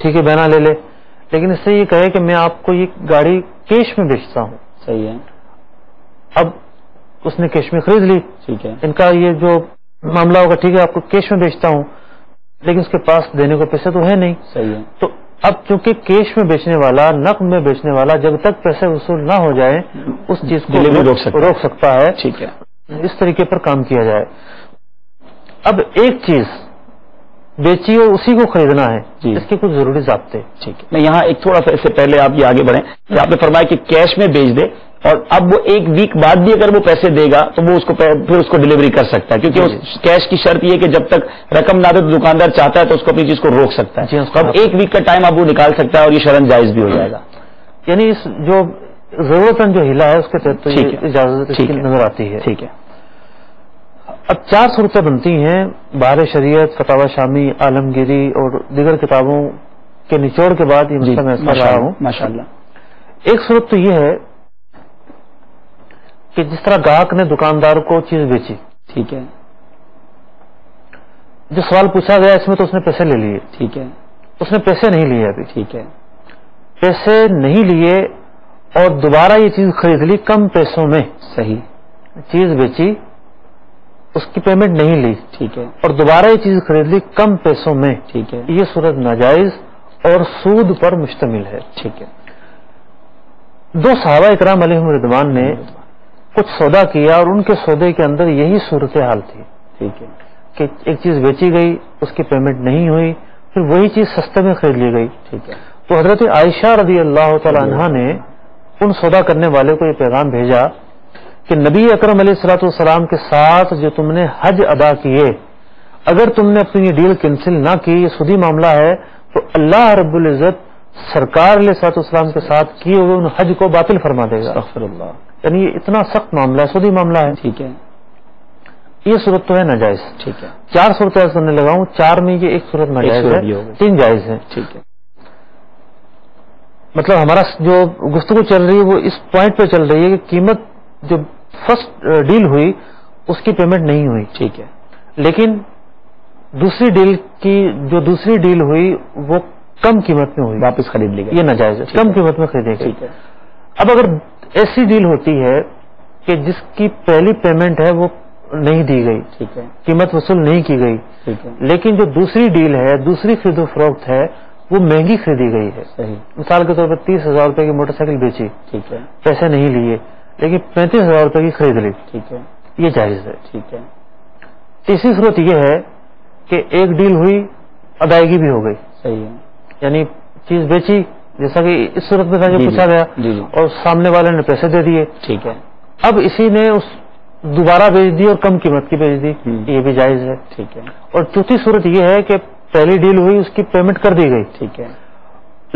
ٹھیک ہے بینا لے لے، لیکن اس سے یہ کہے کہ میں آپ کو یہ گاڑی کیش میں بیچتا ہوں. صحیح ہے. اب اس نے کیش میں خرید لی، ٹھیک ہے، ان کا یہ جو معاملہ ہوگا ٹھیک ہے آپ کو کیش میں بیچتا ہوں، لیکن اس کے پاس دینے کو پیسے تو ہے نہیں. صحیح ہے. تو اب چونکہ کیش میں بیچنے والا، نقد میں بیچنے والا جب تک پیسے وصول نہ ہو جائے اس چیز کو روک سکتا ہے. ٹھیک ہے، اس طریقے پر کام کیا جائے. اب ایک چیز بیچی اور اسی کو خریدنا ہے، اس کے کچھ ضروری ضابطے. ٹھیک ہے. میں یہاں ایک تھوڑا سا اس سے پہلے آپ یہ آگے بڑھیں کہ آپ نے فرمایا کہ کیش میں بیچ دے اور اب وہ ایک ویک بعد بھی اگر وہ پیسے دے گا تو وہ پھر اس کو ڈلیوری کر سکتا ہے، کیونکہ اس کیش کی شرط یہ ہے کہ جب تک رقم نہ دے تو دکاندار چاہتا ہے تو اس کو اپنی چیز کو روک سکتا ہے. اب ایک ویک کا ٹائم اب وہ نکال سکتا ہے اور یہ شرن جائز بھی ہو جائے گا. یعنی اس جو ضرورتاً جو ہلا ہے اس کے تحت تو یہ اجازت نظر آتی ہے. ٹھیک ہے. اب 4 صورتیں بنتی ہیں بہار شریعت، فتاوی شامی، عالمگیری اور دیگر کتابوں کے نچوڑ کے بعد یہ مسئلہ میں کر رہا ہوں. ماشاءاللہ. ایک صورت تو یہ ہے کہ جس طرح گاہک نے دکاندار کو چیز بیچی، ٹھیک ہے، جو سوال پوچھا گیا اس میں تو اس نے پیسے لے لیے. ٹھیک ہے. اس نے پیسے نہیں لیے ابھی. ٹھیک ہے. پیسے نہیں لیے اور دوبارہ یہ چیز خرید لی کم پیسوں میں. صحیح. چیز بیچی، اس کی پیمنٹ نہیں لی، ٹھیک ہے، اور دوبارہ یہ چیز خرید لی کم پیسوں میں. ٹھیک ہے. یہ صورت ناجائز اور سود پر مشتمل ہے. ٹھیک ہے. 2 صحابہ اکرام علیہم رضوان نے کچھ سودا کیا اور ان کے سودے کے اندر یہی صورتحال تھی. ٹھیک ہے. کہ ایک چیز بیچی گئی، اس کی پیمنٹ نہیں ہوئی، پھر وہی چیز سستے میں خرید لی گئی. ٹھیک ہے. تو حضرت عائشہ رضی اللہ تعالی عنہا نے ان سودا کرنے والے کو یہ پیغام بھیجا کہ نبی اکرم علیہ الصلوۃ والسلام کے ساتھ جو تم نے حج ادا کیے، اگر تم نے اپنی یہ ڈیل کینسل نہ کی، یہ سودی معاملہ ہے، تو اللہ رب العزت سرکار علیہ الصلوۃ والسلام کے ساتھ کیے ہوئے ان حج کو باطل فرما دے گا. استغفر اللہ. یعنی یہ اتنا سخت معاملہ ہے، سودی معاملہ ہے. ٹھیک ہے. یہ صورت تو ہے ناجائز. ٹھیک ہے. 4 صورتیں کرنے لگا ہوں، 4 میں یہ ایک صورت ناجائز ہے، 3 جائز ہیں. ٹھیک ہے. مطلب ہمارا جو گفتگو چل رہی ہے وہ اس پوائنٹ پہ چل رہی ہے کہ قیمت جو فرسٹ ڈیل ہوئی اس کی پیمنٹ نہیں ہوئی. ٹھیک ہے. لیکن دوسری ڈیل ہوئی وہ کم قیمت میں ہوئی، واپس خرید لی گئی. یہ ناجائز ہے، کم قیمت میں خریدے گئی. ٹھیک ہے. اب اگر ایسی ڈیل ہوتی ہے کہ جس کی پہلی پیمنٹ ہے وہ نہیں دی گئی، ٹھیک ہے، قیمت وصول نہیں کی گئی، ٹھیک ہے، لیکن جو دوسری ڈیل ہے، دوسری خرید و فروخت ہے، وہ مہنگی خریدی گئی ہے. صحیح. مثال کے طور پر 30,000 روپے کی موٹر سائیکل بیچی، ٹھیک ہے، پیسے نہیں لیے لیکن 35,000 روپے کی خرید لی، ٹھیک ہے، یہ جائز ہے. ٹھیک ہے. تیسری صورت یہ ہے کہ ایک ڈیل ہوئی، ادائیگی بھی ہو گئی. صحیح ہے. یعنی چیز بیچی جیسا کہ اس صورت میں جو پوچھا گیا، اور سامنے والے نے پیسے دے دیے. ٹھیک ہے. اب اسی نے اس دوبارہ بیچ دی اور کم قیمت کی بیچ دی، یہ بھی جائز ہے. ٹھیک ہے. اور چوتھی صورت یہ ہے کہ پہلی ڈیل ہوئی، اس کی پیمنٹ کر دی گئی، ٹھیک ہے،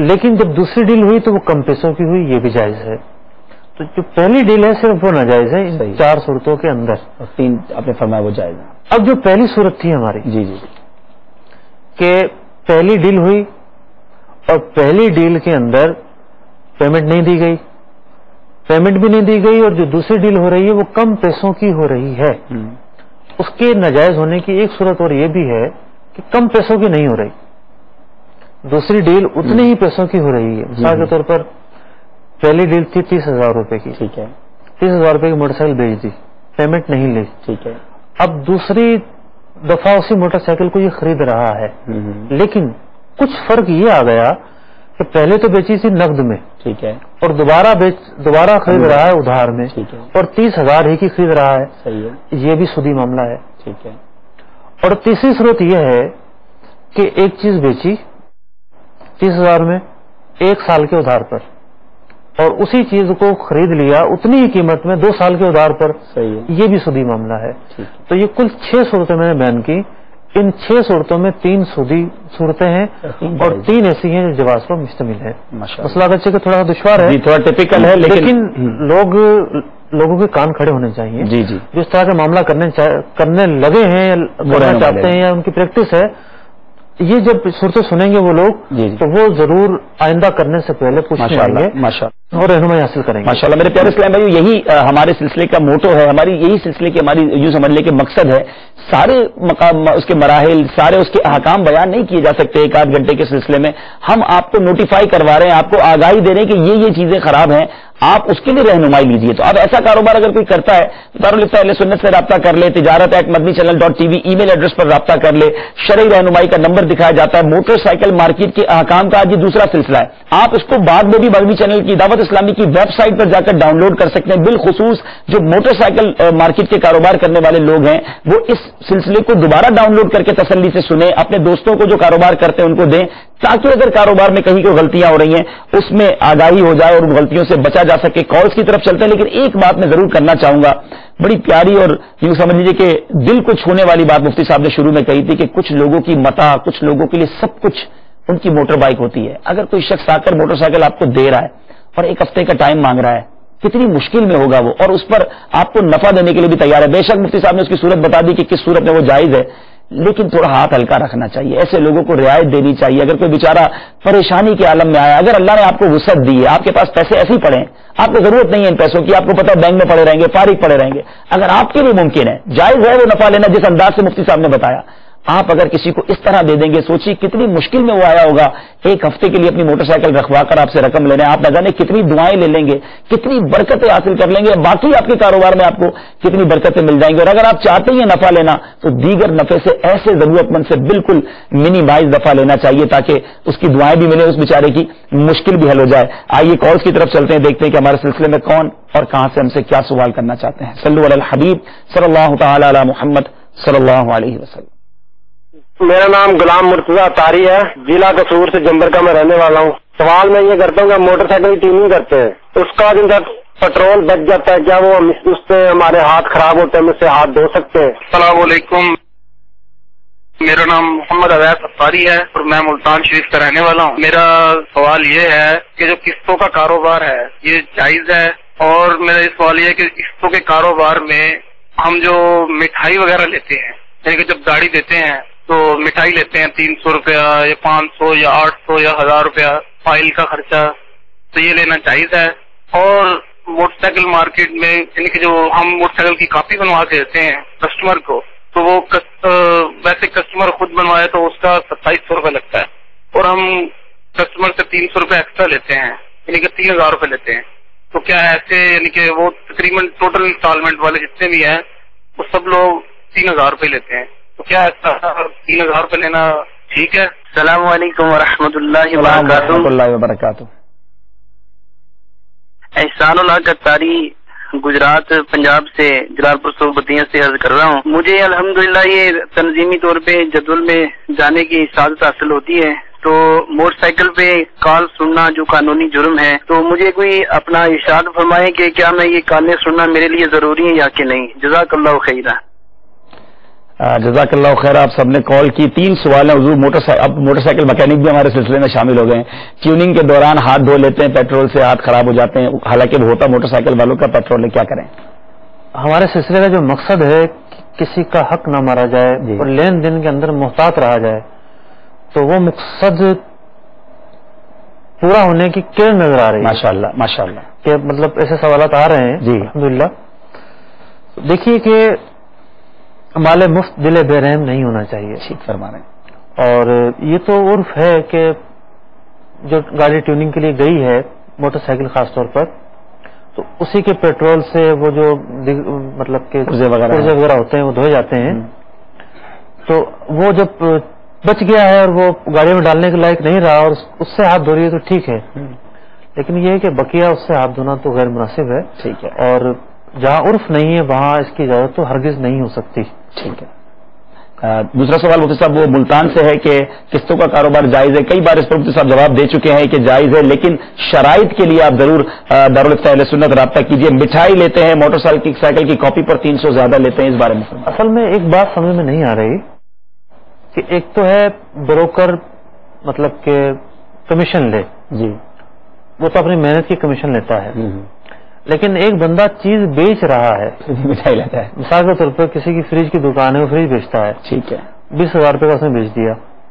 لیکن جب دوسری ڈیل ہوئی تو وہ کم پیسوں کی ہوئی، یہ بھی جائز ہے. تو جو پہلی ڈیل ہے صرف وہ ناجائز ہے ان 4 صورتوں کے اندر. 3 آپ نے فرمایا وہ جائز ہے. اب جو پہلی صورت تھی ہماری، جی جی، کہ پہلی ڈیل ہوئی اور پہلی ڈیل کے اندر پیمنٹ نہیں دی گئی، پیمنٹ بھی نہیں دی گئی، اور جو دوسری ڈیل ہو رہی ہے وہ کم پیسوں کی ہو رہی ہے، اس کے ناجائز ہونے کی ایک صورت اور یہ بھی ہے کہ کم پیسوں کی نہیں ہو رہی، دوسری ڈیل اتنے ہی پیسوں کی ہو رہی ہے. مثال کے طور پر پہلی ڈیل تھی 30,000 روپے کی، ٹھیک ہے، 30,000 روپے کی موٹر سائیکل بیچ دی، پیمنٹ نہیں لی، ٹھیک ہے. اب دوسری دفعہ اسی موٹر سائیکل کو یہ خرید رہا ہے، لیکن کچھ فرق یہ آ گیا کہ پہلے تو بیچی تھی نقد میں، ٹھیک ہے، اور دوبارہ خرید رہا ہے ادھار میں، ٹھیک ہے، اور 30,000 ہی کی خرید رہا ہے. صحیح ہے. یہ بھی سودی معاملہ ہے. ٹھیک ہے. اور تیسری صورت یہ ہے کہ ایک چیز بیچی 30,000 میں 1 سال کے ادھار پر، اور اسی چیز کو خرید لیا اتنی ہی قیمت میں 2 سال کے ادھار پر. صحیح ہے. یہ بھی سودی معاملہ ہے. ٹھیک ہے. تو یہ کل 6 صورتیں میں نے بیان کی. ان 6 صورتوں میں 3 سودی صورتیں ہیں اور 3 ایسی ہیں جو جواز پر مشتمل ہے. مسئلہ اگرچہ کہ تھوڑا دشوار ہے، تھوڑا ٹپیکل ہے، لیکن لوگوں کے کان کھڑے ہونے چاہیے. جی جی، جو اس طرح کا معاملہ کرنے لگے ہیں یا کرنا چاہتے ہیں یا ان کی پریکٹس ہے، یہ جب صورتیں سنیں گے وہ لوگ تو وہ ضرور آئندہ کرنے سے پہلے پوچھنے آئیں گے اور رہنمائی حاصل کریں گے. ماشاءاللہ میرے پیارے اسلام بھائی، یہی ہمارے سلسلے کا موٹو ہے، ہماری یہی سلسلے کی ہماری یوں سمجھنے کے مقصد ہے. سارے اس کے مراحل، سارے اس کے احکام بیان نہیں کیے جا سکتے ایک آدھ گھنٹے کے سلسلے میں. ہم آپ کو نوٹیفائی کروا رہے ہیں، آپ کو آگاہی دے رہے ہیں کہ یہ چیزیں خراب ہیں، آپ اس کے لیے رہنمائی لیجیے. تو اب ایسا کاروبار اگر کوئی کرتا ہے تو دارالفتہ اہل سنت سے رابطہ کر لے، tijarat@madnichannel.tv ای میل ایڈریس پر رابطہ کر لے. شرعی رہنمائی کا نمبر دکھایا جاتا ہے. موٹر سائیکل مارکیٹ کے احکام کا آج یہ دوسرا سلسلہ ہے. آپ اس کو بعد میں بھی مدنی چینل کی دعوت اسلامی کی ویب سائٹ پر جا کر ڈاؤن لوڈ کر سکتے ہیں. بالخصوص جو موٹر سائیکل مارکیٹ کے کاروبار کرنے والے لوگ ہیں وہ اس سلسلے کو دوبارہ ڈاؤن لوڈ کر کے تسلی سے سنیں، اپنے دوستوں کو جو کاروبار کرتے ہیں ان کو دیں، تاکہ اگر کاروبار میں کہیں کوئی غلطیاں ہو رہی ہیں اس میں آگاہی ہو جائے اور ان غلطیوں سے بچا جا سکے. کالز کی طرف چلتے ہیں، لیکن ایک بات میں ضرور کرنا چاہوں گا، بڑی پیاری اور یوں سمجھ لیجیے کہ دل کو چھونے والی بات مفتی صاحب نے شروع میں کہی تھی کہ کچھ لوگوں کی متاع، کچھ لوگوں کے لیے سب کچھ ان کی موٹر بائک ہوتی ہے. اگر کوئی شخص آ کر موٹر سائیکل آپ کو دے رہا ہے اور ایک ہفتے کا ٹائم مانگ رہا ہے، کتنی مشکل میں ہوگا وہ، اور اس پر آپ کو نفع دینے کے لیے بھی تیار ہے. بے شک مفتی صاحب نے اس کی صورت بتا دی کہ کس صورت میں وہ جائز ہے، لیکن تھوڑا ہاتھ ہلکا رکھنا چاہیے. ایسے لوگوں کو رعایت دینی چاہیے. اگر کوئی بیچارہ پریشانی کے عالم میں آیا، اگر اللہ نے آپ کو وسعت دی ہے، آپ کے پاس پیسے ایسے ہی پڑے ہیں، آپ کو ضرورت نہیں ہے ان پیسوں کی، آپ کو پتا ہے بینک میں پڑے رہیں گے، فارغ پڑے رہیں گے، اگر آپ کے لیے ممکن ہے، جائز ہے وہ نفع لینا جس انداز سے مفتی صاحب نے بتایا، آپ اگر کسی کو اس طرح دے دیں گے، سوچیے کتنی مشکل میں وہ آیا ہوگا ایک ہفتے کے لیے اپنی موٹر سائیکل رکھوا کر آپ سے رقم لینے، آپ نہ جانے کتنی دعائیں لے لیں گے، کتنی برکتیں حاصل کر لیں گے، باقی آپ کے کاروبار میں آپ کو کتنی برکتیں مل جائیں گی. اور اگر آپ چاہتے ہیں نفع لینا تو دیگر نفع سے ایسے ضرورت مند سے بالکل منیمائز دفع لینا چاہیے تاکہ اس کی دعائیں بھی ملیں، اس بیچارے کی مشکل بھی حل ہو جائے. آئیے کالز کی طرف چلتے ہیں، دیکھتے ہیں کہ ہمارے سلسلے میں کون اور کہاں سے ہم سے کیا سوال کرنا چاہتے ہیں. صلو علی الحبیب صلی اللہ تعالی علی محمد صلی اللہ علیہ وسلم. میرا نام غلام مرتضی اطاری ہے، ضلع قصور سے جمبر کا میں رہنے والا ہوں. سوال میں یہ کرتا ہوں کہ موٹر سائیکل کی ٹیوننگ کرتے ہیں، اس کا جن کا پیٹرول بچ جاتا ہے، کیا وہ اس سے ہمارے ہاتھ خراب ہوتے ہیں، ہم اس سے ہاتھ دھو سکتے ہیں؟ السلام علیکم، میرا نام محمد اویس اطاری ہے اور میں ملتان شریف کا رہنے والا ہوں. میرا سوال یہ ہے کہ جو قسطوں کا کاروبار ہے یہ جائز ہے، اور میرا یہ سوال یہ ہے کہ قسطوں کے کاروبار میں ہم جو مٹھائی وغیرہ لیتے ہیں، یعنی کہ جب گاڑی دیتے ہیں تو مٹھائی لیتے ہیں 300 روپیہ یا 500 یا 800 یا 1000 روپیہ فائل کا خرچہ، تو یہ لینا جائز ہے. اور موٹر سائیکل مارکیٹ میں یعنی کہ جو ہم موٹر سائیکل کی کاپی بنوا کے دیتے ہیں کسٹمر کو، تو وہ ویسے کسٹمر خود بنوائے تو اس کا 2700 روپے لگتا ہے، اور ہم کسٹمر سے 300 روپے ایکسٹرا لیتے ہیں، یعنی کہ 3000 روپے لیتے ہیں. تو کیا ایسے یعنی کہ وہ تقریباً ٹوٹل انسٹالمنٹ والے جتنے بھی ہیں وہ سب لوگ 3000 روپے لیتے ہیں، تو کیا ایسا 3000 روپے لینا ٹھیک ہے؟ السلام علیکم ورحمۃ اللہ وبرکاتہ. احسان اللہ اطاری گجرات پنجاب سے جلال پور صوبتیاں سے عرض کر رہا ہوں. مجھے الحمدللہ یہ تنظیمی طور پہ جدول میں جانے کی سعادت حاصل ہوتی ہے، تو موٹر سائیکل پہ کال سننا جو قانونی جرم ہے، تو مجھے کوئی اپنا ارشاد فرمائے کہ کیا میں یہ کالیں سننا میرے لیے ضروری ہے یا کہ نہیں؟ جزاک اللہ خیرہ. جزاک اللہ خیر. آپ سب نے کال کی. 3 سوال ہیں حضور. اب موٹر سائیکل مکینک بھی ہمارے سلسلے میں شامل ہو گئے ہیں. ٹیوننگ کے دوران ہاتھ دھو لیتے ہیں، پیٹرول سے ہاتھ خراب ہو جاتے ہیں، حالانکہ وہ ہوتا موٹر سائیکل والوں کا پیٹرول ہے، کیا کریں؟ ہمارے سلسلے کا جو مقصد ہے کسی کا حق نہ مارا جائے اور لین دین کے اندر محتاط رہا جائے، تو وہ مقصد پورا ہونے کی کرن نظر آ رہی ہے. ماشاءاللہ ماشاءاللہ. کہ مطلب ایسے سوالات آ رہے ہیں جی الحمدللہ. دیکھیے کہ مال مفت دل بے رحم نہیں ہونا چاہیے. ٹھیک فرما رہے ہیں. اور یہ تو عرف ہے کہ جو گاڑی ٹیوننگ کے لیے گئی ہے موٹر سائیکل خاص طور پر، تو اسی کے پیٹرول سے وہ جو مطلب کہ پرزے وغیرہ ہوتے ہیں وہ دھوئے جاتے ہیں. تو وہ جب بچ گیا ہے اور وہ گاڑی میں ڈالنے کے لائق نہیں رہا اور اس سے ہاتھ دھو رہی ہے تو ٹھیک ہے، لیکن یہ ہے کہ بقیہ اس سے ہاتھ دھونا تو غیر مناسب ہے. ٹھیک ہے. اور جہاں عرف نہیں ہے وہاں اس کی اجازت تو ہرگز نہیں ہو سکتی. ٹھیک ہے. دوسرا سوال مفتی صاحب وہ ملتان سے ہے کہ قسطوں کا کاروبار جائز ہے. کئی بار اس پر مفتی صاحب جواب دے چکے ہیں کہ جائز ہے، لیکن شرائط کے لیے آپ ضرور دارالفتہ اہل سنت رابطہ کیجیے. مٹھائی لیتے ہیں، موٹر سائیکل کی کاپی پر 300 زیادہ لیتے ہیں، اس بارے میں اصل میں ایک بات سمجھ میں نہیں آ رہی کہ ایک تو ہے بروکر مطلب کہ کمیشن لے جی، وہ تو اپنی محنت کی کمیشن لیتا ہے، لیکن ایک بندہ چیز بیچ رہا ہے، مٹھائی لیتا ہے. مثال کے طور پر کسی کی فریج کی دکان ہے، وہ فریج بیچتا ہے، ٹھیک ہے، 20,000 روپے کا اس نے بیچ دیا.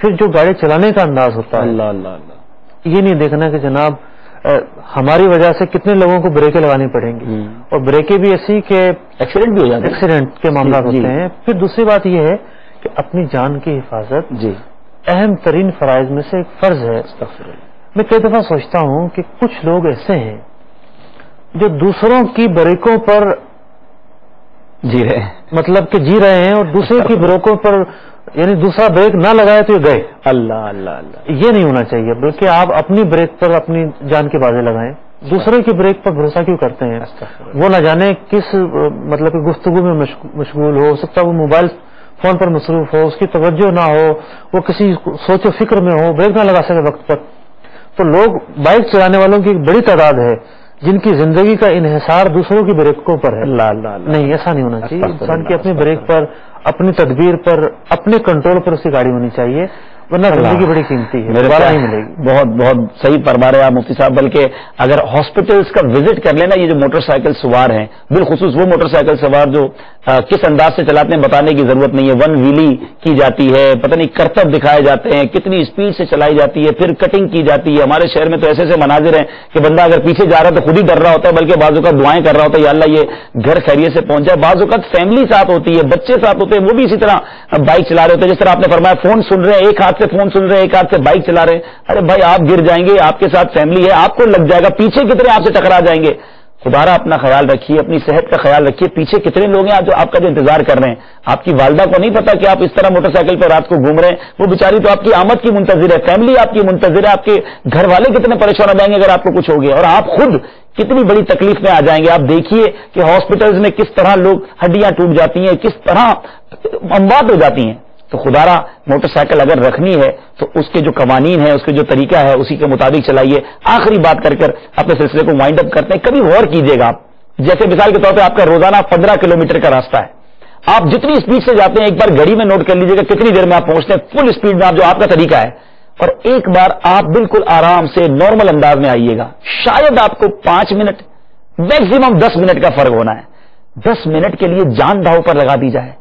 پھر جو گاڑی چلانے کا انداز ہوتا ہے، اللہ اللہ اللہ، یہ نہیں دیکھنا کہ جناب ہماری وجہ سے کتنے لوگوں کو بریکیں لگانی پڑیں گی، اور بریکیں بھی ایسی کہ ایکسیڈنٹ بھی ہو جاتے ہیں، ایکسیڈنٹ کے معاملات ہوتے ہیں۔ پھر دوسری بات یہ ہے کہ اپنی جان کی حفاظت جی اہم ترین فرائض میں سے ایک فرض ہے۔ میں کئی دفعہ سوچتا ہوں کہ کچھ لوگ ایسے ہیں جو دوسروں کی بریکوں پر جی رہے ہیں، مطلب کہ جی رہے ہیں، اور دوسرے کی بریکوں پر یعنی دوسرا بریک نہ لگائے تو یہ گئے۔ اللہ اللہ اللہ، یہ نہیں ہونا چاہیے، بلکہ آپ اپنی بریک پر اپنی جان کے بازے لگائیں۔ دوسرے کی بریک پر بھروسہ کیوں کرتے ہیں؟ وہ نہ جانے کس مطلب کہ گفتگو میں مشغول ہو سکتا ہے، وہ موبائل فون پر مصروف ہو، اس کی توجہ نہ ہو، وہ کسی سوچ و فکر میں ہو، بریک نہ لگا سکے وقت پر۔ تو لوگ بائک چلانے والوں کی ایک بڑی تعداد ہے جن کی زندگی کا انحصار دوسروں کی بریکوں پر ہے۔ اللہ اللہ اللہ، نہیں، ایسا نہیں ہونا چاہیے۔ انسان کی اپنی بریک پر، اپنی تدبیر پر، اپنے کنٹرول پر اس کی گاڑی ہونی چاہیے، ورنہ زندگی بڑی قیمتی ہے، دوبارہ نہیں ملے گی۔ بہت بہت صحیح فرما رہے ہیں آپ مفتی صاحب، بلکہ اگر ہاسپٹلس کا وزٹ کر لینا، یہ جو موٹر سائیکل سوار ہیں، بالخصوص وہ موٹر سائیکل سوار جو کس انداز سے چلاتے ہیں بتانے کی ضرورت نہیں ہے، ون ویلی کی جاتی ہے، پتہ نہیں کرتب دکھائے جاتے ہیں، کتنی اسپیڈ سے چلائی جاتی ہے، پھر کٹنگ کی جاتی ہے۔ ہمارے شہر میں تو ایسے ایسے مناظر ہیں کہ بندہ اگر پیچھے جا رہا ہے تو خود ہی ڈر رہا ہوتا ہے، بلکہ بعض اوقات دعائیں کر رہا ہوتا ہے یا اللہ یہ گھر خیریت سے پہنچ جائے۔ بعض اوقات فیملی ساتھ ہوتی ہے، بچے ساتھ ہوتے ہیں، وہ بھی اسی طرح بائک چلا رہے ہوتے ہیں، جس طرح آپ نے فرمایا فون سن رہے ہیں، ایک ہاتھ سے فون سن رہے ہیں، ایک ہاتھ سے بائک چلا رہے ہیں۔ ارے بھائی آپ گر جائیں گے، آپ کے ساتھ فیملی ہے، آپ کو لگ جائے گا، پیچھے کتنے آپ سے ٹکرا جائیں گے۔ خدارا اپنا خیال رکھیے، اپنی صحت کا خیال رکھیے۔ پیچھے کتنے لوگ ہیں جو آپ کا جو انتظار کر رہے ہیں؟ آپ کی والدہ کو نہیں پتا کہ آپ اس طرح موٹر سائیکل پر رات کو گھوم رہے ہیں، وہ بیچاری تو آپ کی آمد کی منتظر ہے، فیملی آپ کی منتظر ہے، آپ کے گھر والے کتنے پریشان ہو جائیں گے اگر آپ کو کچھ ہو گیا، اور آپ خود کتنی بڑی تکلیف میں آ جائیں گے۔ آپ دیکھیے کہ ہاسپٹلز میں کس طرح لوگ ہڈیاں ٹوٹ جاتی ہیں، کس طرح اموات ہو جاتی ہیں۔ تو خدارا موٹر سائیکل اگر رکھنی ہے تو اس کے جو قوانین ہیں، اس کے جو طریقہ ہے، اسی کے مطابق چلائیے۔ آخری بات کر اپنے سلسلے کو وائنڈ اپ کرتے ہیں، کبھی غور کیجیے گا آپ، جیسے مثال کے طور پہ آپ کا روزانہ 15 کلومیٹر کا راستہ ہے، آپ جتنی اسپیڈ سے جاتے ہیں ایک بار گھڑی میں نوٹ کر لیجیے گا کتنی دیر میں آپ پہنچتے ہیں فل اسپیڈ میں، آپ جو آپ کا طریقہ ہے، اور ایک بار آپ بالکل آرام سے نارمل انداز میں آئیے گا، شاید آپ کو 5 منٹ میکسیمم 10 منٹ کا فرق ہونا ہے۔ 10 منٹ کے لیے جان داؤ پر لگا دی جائے،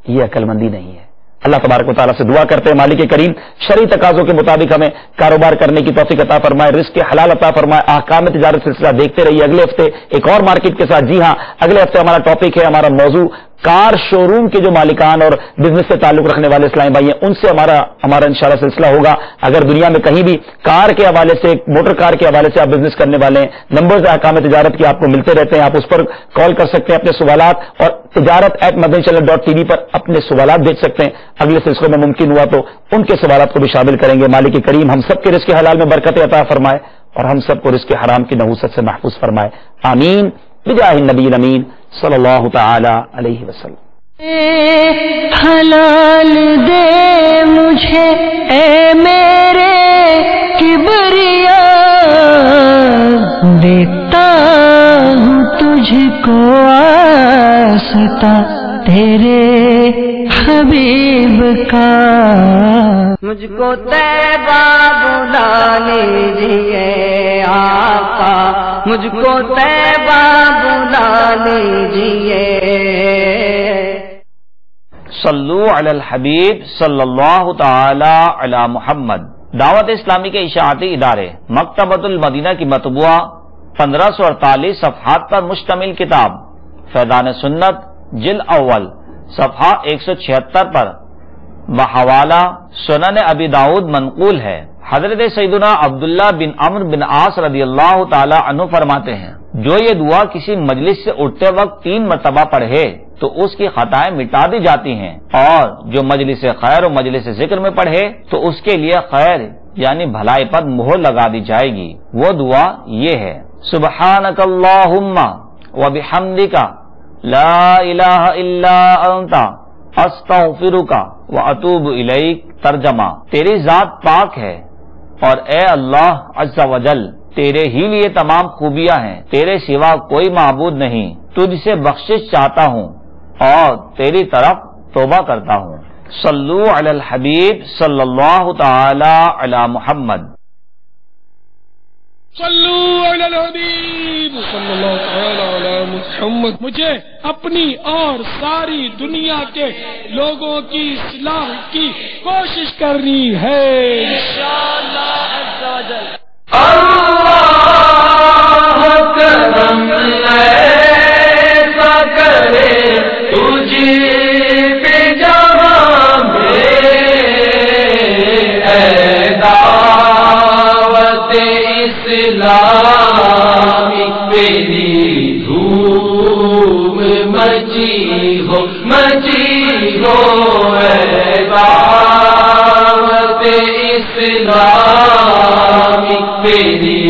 یہ عقل مندی نہیں ہے۔ اللہ تبارک و تعالیٰ سے دعا کرتے ہیں مالک کریم شرعی تقاضوں کے مطابق ہمیں کاروبار کرنے کی توفیق عطا فرمائے، رزق حلال عطا فرمائے، احکام تجارت سلسلہ دیکھتے رہیے۔ اگلے ہفتے ایک اور مارکیٹ کے ساتھ، جی ہاں اگلے ہفتے ہمارا ٹاپک ہے، ہمارا موضوع کار شو روم کے جو مالکان اور بزنس سے تعلق رکھنے والے اسلامی بھائی ہیں ان سے ہمارا انشاءاللہ سلسلہ ہوگا۔ اگر دنیا میں کہیں بھی کار کے حوالے سے، موٹر کار کے حوالے سے آپ بزنس کرنے والے ہیں، نمبرز احکام تجارت کے آپ کو ملتے رہتے ہیں، آپ اس پر کال کر سکتے ہیں اپنے سوالات، اور تجارت@madanichannel.tv پر اپنے سوالات بھیج سکتے ہیں۔ اگلے سلسلوں میں ممکن ہوا تو ان کے سوالات کو بھی شامل کریں گے۔ مالک کریم ہم سب کے رزق حلال میں برکت عطا فرمائے اور ہم سب کو رزق حرام کی نحوست سے محفوظ فرمائے، آمین بجاہ النبی الامین صلی اللہ تعالی علیہ وسلم۔ حلال دے مجھے اے میرے کبریا، دیکھتا ہوں تجھ کو آستا تیرے حبیب کا، مجھ کو طیبہ بلا لیجیے آقا، مجھ کو طیبہ بلا لیجیے۔ صلو علی الحبیب صلی اللہ تعالی علی محمد۔ دعوت اسلامی کے اشاعتی ادارے مکتبۃ المدینہ کی مطبوعہ 1548 صفحات پر مشتمل کتاب فیضان سنت جلد اول صفحہ 176 پر بحوالہ سنن ابی داؤد منقول ہے۔ حضرت سیدنا عبداللہ بن عمرو بن عاص رضی اللہ تعالی عنہ فرماتے ہیں، جو یہ دعا کسی مجلس سے اٹھتے وقت 3 مرتبہ پڑھے تو اس کی خطائیں مٹا دی جاتی ہیں، اور جو مجلس خیر و مجلس ذکر میں پڑھے تو اس کے لیے خیر یعنی بھلائی پر مہر لگا دی جائے گی۔ وہ دعا یہ ہے، سبحانک اللہم وبحمدک لا الہ الا انت استغفرک واتوب الیک۔ ترجمہ، تیری ذات پاک ہے اور اے اللہ عز و جل تیرے ہی لیے تمام خوبیاں ہیں، تیرے سوا کوئی معبود نہیں، تجھ سے بخشش چاہتا ہوں اور تیری طرف توبہ کرتا ہوں۔ صلو علی الحبیب صلی اللہ تعالی علی محمد۔ 1548 صفحات پر مشتمل کتاب فیضان سنت جلد اول صفحہ 176 پر بحوالہ سنن ابی داؤد منقول ہے۔ حضرت سیدنا عبداللہ بن عمرو بن عاص رضی اللہ تعالی عنہ فرماتے ہیں، جو یہ دعا کسی مجلس سے اٹھتے وقت 3 مرتبہ پڑھے تو اس کی خطائیں مٹا دی جاتی ہیں، اور جو مجلس خیر و مجلس ذکر میں پڑھے تو اس کے لیے خیر یعنی بھلائی پر مہر لگا دی جائے گی۔ وہ دعا یہ ہے، سبحانک اللہم وبحمدک لا الہ الا انت استغفرک واتوب الیک۔ ترجمہ، تیری ذات پاک ہے اور اے اللہ عز و جل تیرے ہی لیے تمام خوبیاں ہیں، تیرے سوا کوئی معبود نہیں، تجھ سے بخشش چاہتا ہوں اور تیری طرف توبہ کرتا ہوں۔ صلو علی الحبیب صلی اللہ تعالی علی محمد۔ صلو علی الحبیب صلی اللہ تعالی علی محمد. مجھے اپنی اور ساری دنیا کے لوگوں کی اصلاح کی کوشش کرنی ہے انشاءاللہ عز و جل. اللہ کرم ایسا کرے تجھے پہ جہاں میں اے دعوت اسلامی میری دھوم مچی ہو اے دعوت اسلامی میری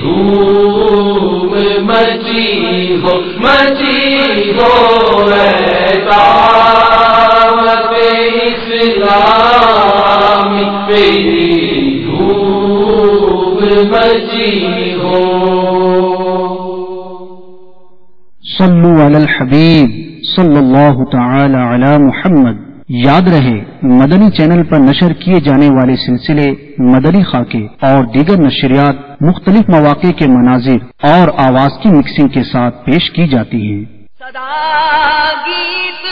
دھوم مچی ہو اے دعوت اسلامی میری دھوم مچی ہو. صلو علی الحبیب صلی اللہ تعالی علی محمد. یاد رہے مدنی چینل پر نشر کیے جانے والے سلسلے مدنی خاکے اور دیگر نشریات مختلف مواقع کے مناظر اور آواز کی مکسنگ کے ساتھ پیش کی جاتی ہیں. صدا گیت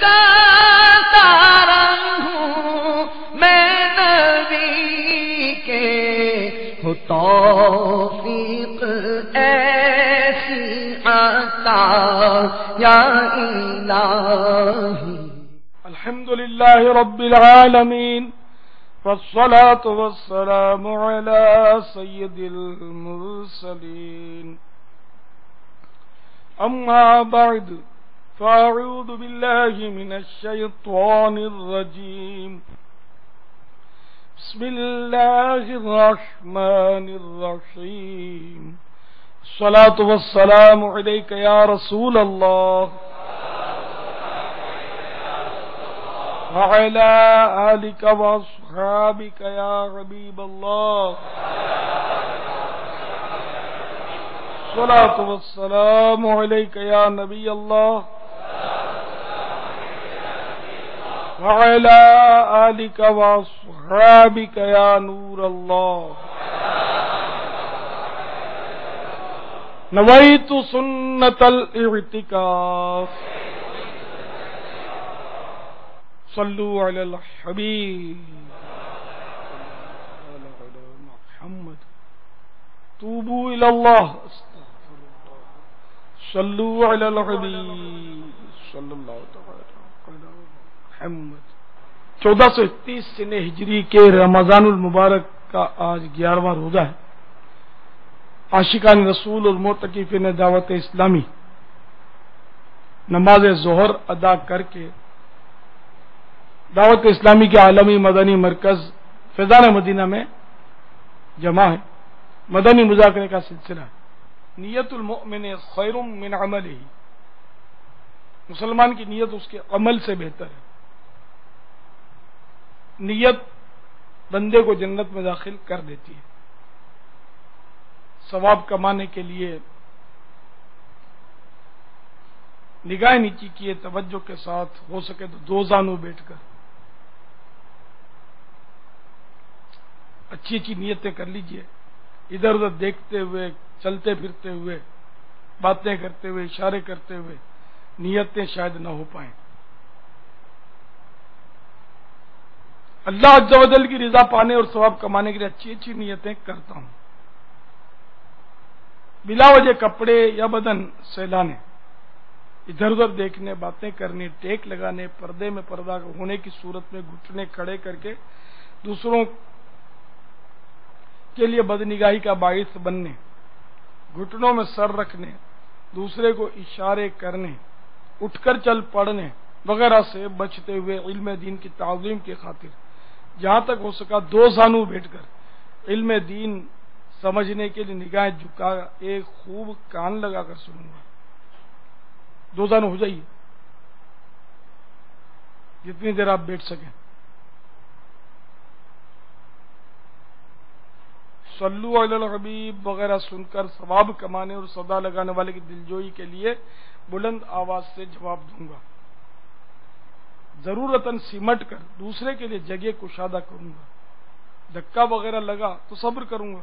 گاتا رہوں میں نبی کے ہو توفیق ایسی عطا یا الہی. الحمدللہ رب العالمین والصلاة والسلام على سید المرسلین. اما بعد فاعوذ باللہ من الشیطان الرجیم. بسم اللہ الرحمن الرحیم. الصلاة والسلام علیک یا رسول اللہ وعلى آلك وأصحابك يا حبيب الله. الصلاة والسلام عليك يا نبي الله وعلى آلك وأصحابك يا نور الله. نويت سنة الاعتكاف. صلو علی الحبیب محمد. توبوا الی اللہ. صلو علی الحبیب صلی اللہ علی محمد. 1431 سنہ ہجری کے رمضان المبارک کا آج 11واں روزہ ہے. عاشقان رسول اور معتکفین دعوت اسلامی نماز ظہر ادا کر کے دعوت اسلامی کے عالمی مدنی مرکز فیضان مدینہ میں جمع ہے. مدنی مذاکرے کا سلسلہ ہے. نیت المؤمن خیر من عملہ. مسلمان کی نیت اس کے عمل سے بہتر ہے. نیت بندے کو جنت میں داخل کر دیتی ہے. ثواب کمانے کے لیے نگاہ نیچی کیے توجہ کے ساتھ ہو سکے تو دو زانوں بیٹھ کر اچھی اچھی نیتیں کر لیجئے. ادھر ادھر دیکھتے ہوئے، چلتے پھرتے ہوئے، باتیں کرتے ہوئے، اشارے کرتے ہوئے نیتیں شاید نہ ہو پائیں. اللہ عز و جل کی رضا پانے اور ثواب کمانے کے لیے اچھی اچھی نیتیں کرتا ہوں. بلا وجہ کپڑے یا بدن سہلانے، ادھر ادھر دیکھنے، باتیں کرنے، ٹیک لگانے، پردے میں پردہ ہونے کی صورت میں گھٹنے کھڑے کر کے دوسروں کے لیے بدنگاہی کا باعث بننے، گھٹنوں میں سر رکھنے، دوسرے کو اشارے کرنے، اٹھ کر چل پڑنے وغیرہ سے بچتے ہوئے علم دین کی تعظیم کی خاطر جہاں تک ہو سکا دو زانو بیٹھ کر علم دین سمجھنے کے لیے نگاہ جھکا ایک خوب کان لگا کر سنوں گا. دو زانو ہو جائیے جتنی دیر آپ بیٹھ سکیں. صلو علی الحبیب وغیرہ سن کر ثواب کمانے اور صدا لگانے والے کی دلجوئی کے لیے بلند آواز سے جواب دوں گا. ضرورتاً سمٹ کر دوسرے کے لیے جگہ کشادہ کروں گا. دھکا وغیرہ لگا تو صبر کروں گا.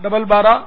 12